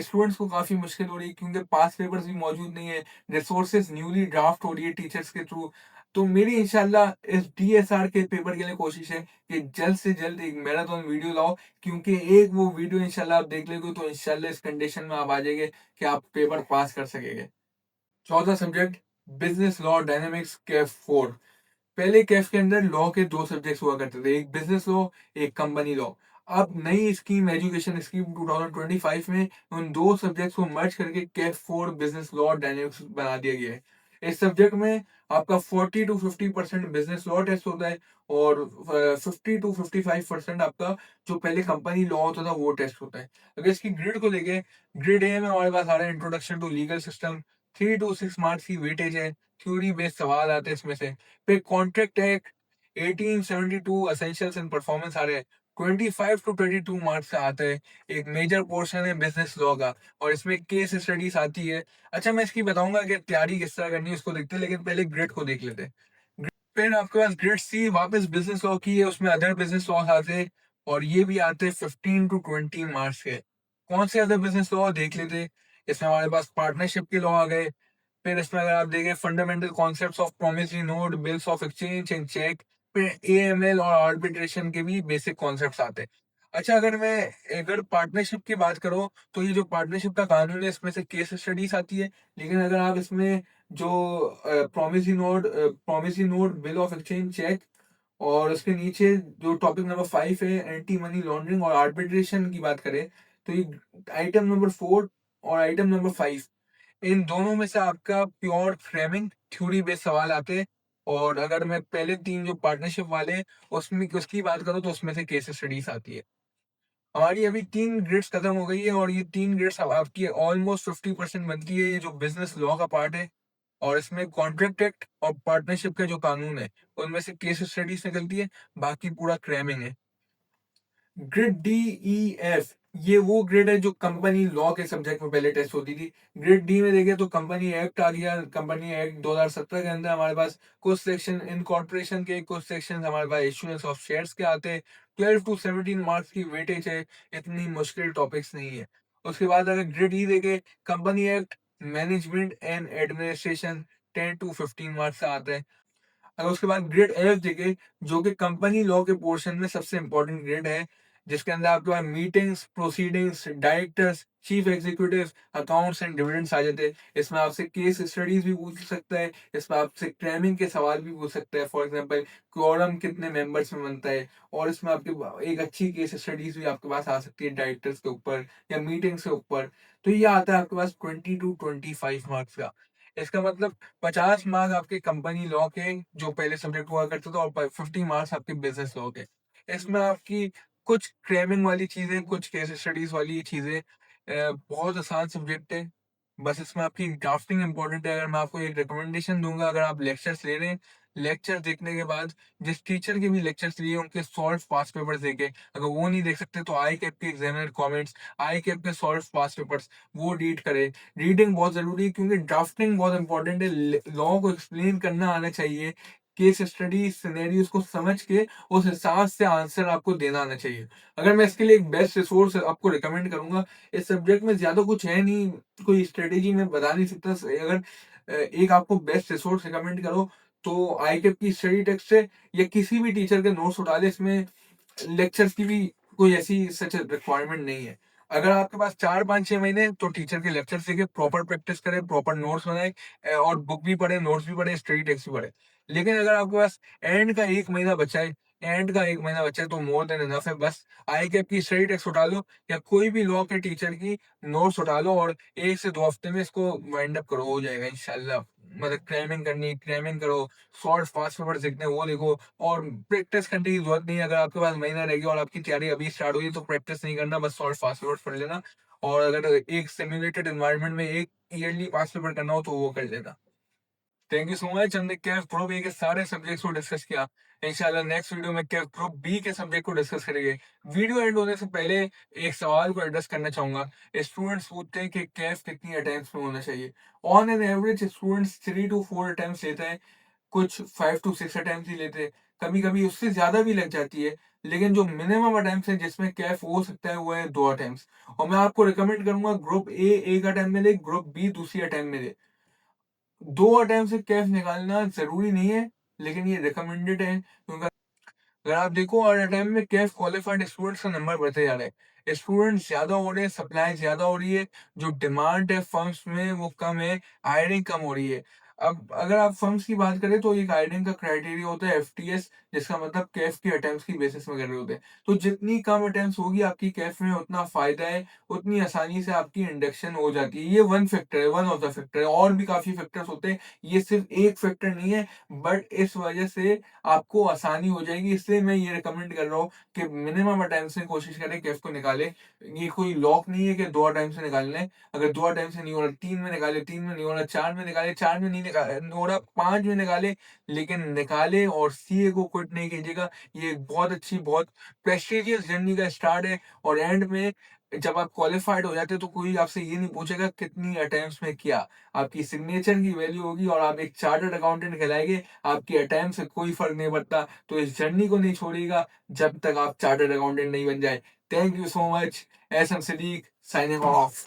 स्टूडेंट्स को काफी मुश्किल हो रही है क्योंकि पास पेपर्स भी मौजूद नहीं है, रिसोर्सेज न्यूली ड्राफ्ट हो रही है टीचर्स के थ्रू। तो मेरी इंशाल्लाह इस डीएसआर के पेपर के लिए कोशिश है कि जल्द से जल्द एक मैराथन वीडियो लाओ, क्योंकि एक वो वीडियो इंशाल्लाह आप देख लेंगे तो इंशाल्लाह इस कंडीशन में आप आ जाएंगे कि आप पेपर पास कर सकेंगे। चौथा subject, business law dynamics Kaif 4। पहले कैफ के अंदर लॉ के 2 सब्जेक्ट्स हुआ करते थे, एक बिजनेस लॉ, एक कंपनी लॉ। अब नई स्कीम, एजुकेशन स्कीम 2025 में उन 2 सब्जेक्ट्स को मर्ज करके कैफ 4 बिजनेस लॉ डायनेमिक्स बना दिया गया है। इस सब्जेक्ट में आपका 40 to 50% बिजनेस लॉ टेस्ट होता है और 50 to 55% आपका जो पहले कंपनी लॉ होता था वो टेस्ट होता है। अगर इसकी ग्रिड को देखें, ग्रिड ए में हमारे पास आ रहा है introduction to legal system, 3 to 6 marks की वेटेज है, थ्योरी बेस्ड सवाल आते हैं इसमें से। फिर contract act 1872 essentials and performance आ रहे हैं, 25 टू 22 मार्क्स का आता है। एक मेजर पोर्शन है बिजनेस लॉ का और इसमें केस स्टडीज आती है। अच्छा, मैं इसकी बताऊंगा कि तैयारी किस तरह करनी है, उसको देखते हैं, लेकिन पहले ग्रेड को देख लेते हैं। फिर आपके पास ग्रेड सी वापस बिजनेस लॉ की है, उसमें अदर बिजनेस लॉ आते हैं और ये भी आते हैं 15 टू 20 मार्क्स के। कौन से अदर बिजनेस लॉ देख लेते हैं। इसमें हमारे पास पार्टनरशिप के लॉ आ गए। फिर इसमें अगर आप देखें fundamental concepts of promissory note, bills of exchange and cheque, फिर एएमएल और आर्बिट्रेशन के भी बेसिक कॉन्सेप्ट्स आते हैं। अच्छा, अगर पार्टनरशिप की बात करो तो ये जो पार्टनरशिप का कानून है इसमें से केस स्टडीज आती है। लेकिन अगर आप इसमें जो promissory note, bill of exchange, cheque और उसके नीचे जो टॉपिक नंबर 5 है एंटी मनी लॉन्ड्रिंग और आर्बिट्रेशन की बात करें, तो ये आइटम नंबर 4 और आइटम नंबर 5, इन दोनों में से आपका प्योर फ्रेमिंग थ्योरी बेस्ड सवाल आते हैं। और अगर मैं पहले 3 जो पार्टनरशिप वाले हैं उसमें उसकी बात करूँ तो उसमें से केस स्टडीज आती है। हमारी अभी 3 ग्रेड्स खत्म हो गई है और ये 3 ग्रेड्स अब आपकी ऑलमोस्ट 50% बनती है। ये जो बिजनेस लॉ का पार्ट है और इसमें कॉन्ट्रैक्ट एक्ट और पार्टनरशिप के जो कानून है उनमें से केस स्टडीज निकलती है, बाकी पूरा क्रैमिंग है। ग्रेड डी ई एफ, ये वो ग्रेड है जो कंपनी लॉ के सब्जेक्ट में पहले टेस्ट होती थी। ग्रेड डी में देखें तो कंपनी एक्ट आ गया। कंपनी एक्ट 2017 के अंदर हमारे पास कुछ सेक्शन इनकॉर्पोरेशन के, कुछ सेक्शन हमारे पास इशुएंस ऑफ शेयर्स के आते हैं। 12 टू 17 मार्क्स की वेटेज है, इतनी मुश्किल टॉपिक्स नहीं है। उसके बाद अगर ग्रेड ई देखे, company act, management and administration, 10 to 15 marks का आता है। अगर उसके बाद ग्रेड एफ देखे, जो कि कंपनी लॉ के पोर्शन में सबसे इंपॉर्टेंट ग्रेड है, जिसके अंदर आपके पास meetings, proceedings, directors, chief executive, accounts and dividends आ जाते हैं। इसमें आपसे केस स्टडीज भी पूछ सकता है, इसमें आपसे क्रैमिंग के सवाल भी पूछ सकता है। फॉर एग्जांपल, क्योरम कितने मेंबर्स में बनता है, और इसमें आपके एक अच्छी केस स्टडीज भी आपके पास आ सकती है डायरेक्टर्स के ऊपर या मीटिंग्स के ऊपर। तो ये आता है आपके पास 20 टू 25 मार्क्स का। इसका मतलब 50 मार्क्स आपके कंपनी लॉ के जो पहले सब्जेक्ट हुआ करते थे और 50 मार्क्स आपके बिजनेस लॉ के। इसमें आपकी कुछ क्रेमिंग वाली चीजें, कुछ केस स्टडीज वाली चीजें, बहुत आसान सब्जेक्ट है। बस इसमें आपकी ड्राफ्टिंग इंपॉर्टेंट है। अगर मैं आपको एक रिकमेंडेशन दूंगा, अगर आप लेक्चर्स ले रहे हैं, लेक्चर देखने के बाद जिस टीचर के भी लेक्चर्स लिए उनके सॉल्व पास्ट पेपर्स देखे। अगर वो नहीं देख सकते तो आई कैप के एग्जामिनर कमेंट्स, आई कैप के सॉल्व पास्ट पेपर्स वो रीड करें। रीडिंग बहुत जरूरी है क्योंकि ड्राफ्टिंग बहुत इंपॉर्टेंट है। लॉ को एक्सप्लेन करना आना चाहिए, केस स्टडी सिनेरियोस को समझ के उस हिसाब से आंसर आपको देना आना चाहिए। अगर मैं इसके लिए एक बेस्ट रिसोर्स आपको रिकमेंड करूंगा, इस सब्जेक्ट में ज्यादा कुछ है नहीं, कोई स्ट्रेटेजी में बता नहीं सकता। अगर एक आपको बेस्ट रिसोर्स रिकमेंड करो तो आई कैप की स्टडी टेक्स्ट है, या किसी भी टीचर के नोट्स उठा ले। इसमें लेक्चर्स की भी कोई ऐसी सच रिक्वायरमेंट नहीं है। अगर आपके पास 4 5 6 महीने हैं, तो टीचर के लेक्चर सीखे, प्रॉपर प्रैक्टिस करें, प्रॉपर नोट्स बनाए, और बुक भी पढ़े, नोट्स भी पढ़े, स्टडी टेक्स्ट भी पढ़े। लेकिन अगर आपके पास एंड का एक महीना बचा है तो मोर देन इनफ है। बस आई कैप की स्टडी टेक्स्ट उठा लो या कोई भी लॉ के टीचर की नोट्स उठा लो और 1 से 2 हफ्ते में इसको वाइंड अप करो, हो जाएगा इंशाल्लाह। मतलब क्रैमिंग करो, शॉर्ट फास्ट पेपर देखने वो देखो, और प्रैक्टिस करने की जरूरत नहीं है। अगर आपके पास महीना रह गया और आपकी तैयारी अभी स्टार्ट हुई तो प्रैक्टिस नहीं करना, बस शॉर्ट फास्ट पेपर पढ़ लेना। और अगर एक सिमुलेटेड एनवायरनमेंट में एक ईयरली पास पेपर करना हो तो वो कर लेना। Thank you so much. हमने केफ ग्रुप ए के सारे सब्जेक्ट्स को डिस्कस किया। इंशाल्लाह नेक्स्ट वीडियो में केफ ग्रुप बी के सब्जेक्ट को डिस्कस करेंगे। वीडियो एंड होने से पहले एक सवाल को एड्रेस करना चाहूंगा। स्टूडेंट्स पूछते हैं कि केफ कितनी अटेम्प्ट्स में होना चाहिए। On an average students 3 to 4 attempts लेते हैं, कुछ 5 to 6 अटेम्प्ट्स ही लेते हैं, कभी कभी उससे ज्यादा भी लग जाती है। लेकिन जो मिनिमम अटेम्प्ट्स है जिसमें कैफ हो सकता है वो है 2 अटेम्प्ट्स। और मैं आपको रिकमेंड करूंगा ग्रुप ए एक अटेम्प्ट में ले, ग्रुप बी दूसरी अटेम्प्ट में ले। 2 अटेम्प्ट से कैफ निकालना जरूरी नहीं है, लेकिन ये रिकमेंडेड है क्योंकि अगर आप देखो और अटेम्प्ट में कैफ क्वालिफाइड स्टूडेंट्स का नंबर बढ़ते जा रहे हैं, स्टूडेंट्स ज्यादा हो रहे हैं, सप्लाई ज्यादा हो रही है, जो डिमांड है फर्म्स में वो कम है, हायरिंग कम हो रही है। अब अगर आप फर्म्स की बात करें तो एक हायरिंग का क्राइटेरिया होता है एफटीएस, जिसका मतलब कैफ की अटेम्प्ट्स की बेसिस में कर रहे होते हैं। तो जितनी कम अटेम्प्ट्स होगी आपकी कैफ में उतना फायदा है, उतनी आसानी से आपकी इंडक्शन हो जाती है। ये वन फैक्टर है, वन ऑफ द फैक्टर है, और भी काफी फैक्टर्स होते हैं, ये सिर्फ एक फैक्टर नहीं है। बट इस वजह से आपको आसानी हो जाएगी, इसलिए मैं ये रिकमेंड कर रहा हूँ कि मिनिमम अटेम्प्ट से कोशिश करें कि इसको निकाले। ये कोई लॉक नहीं है कि 2 अटेम्प्ट से निकालना है। अगर 2 अटेम्प्ट से नहीं हो रहा, 3 में निकाले, 3 में नहीं हो रहा, 4 में निकाले, 4 में नहीं हो रहा 5 भी निकाले, लेकिन निकाले और सीए को क्विट नहीं कीजिएगा। ये एक बहुत अच्छी, बहुत प्रेस्टिजियस जर्नी का स्टार्ट है और एंड में जब आप क्वालिफाइड हो जाते हो तो कोई आपसे ये नहीं पूछेगा कितनी अटेम्प्ट्स में किया। आपकी सिग्नेचर की वैल्यू होगी और आप एक चार्टर्ड अकाउंटेंट कहलाएंगे। आपकी अटेम्प्ट से कोई फ़र्क नहीं पड़ता। तो इस जर्नी को नहीं छोड़िएगा जब तक आप चार्टर्ड अकाउंटेंट नहीं बन जाए। Thank you so much. Ehsan Siddiq signing of.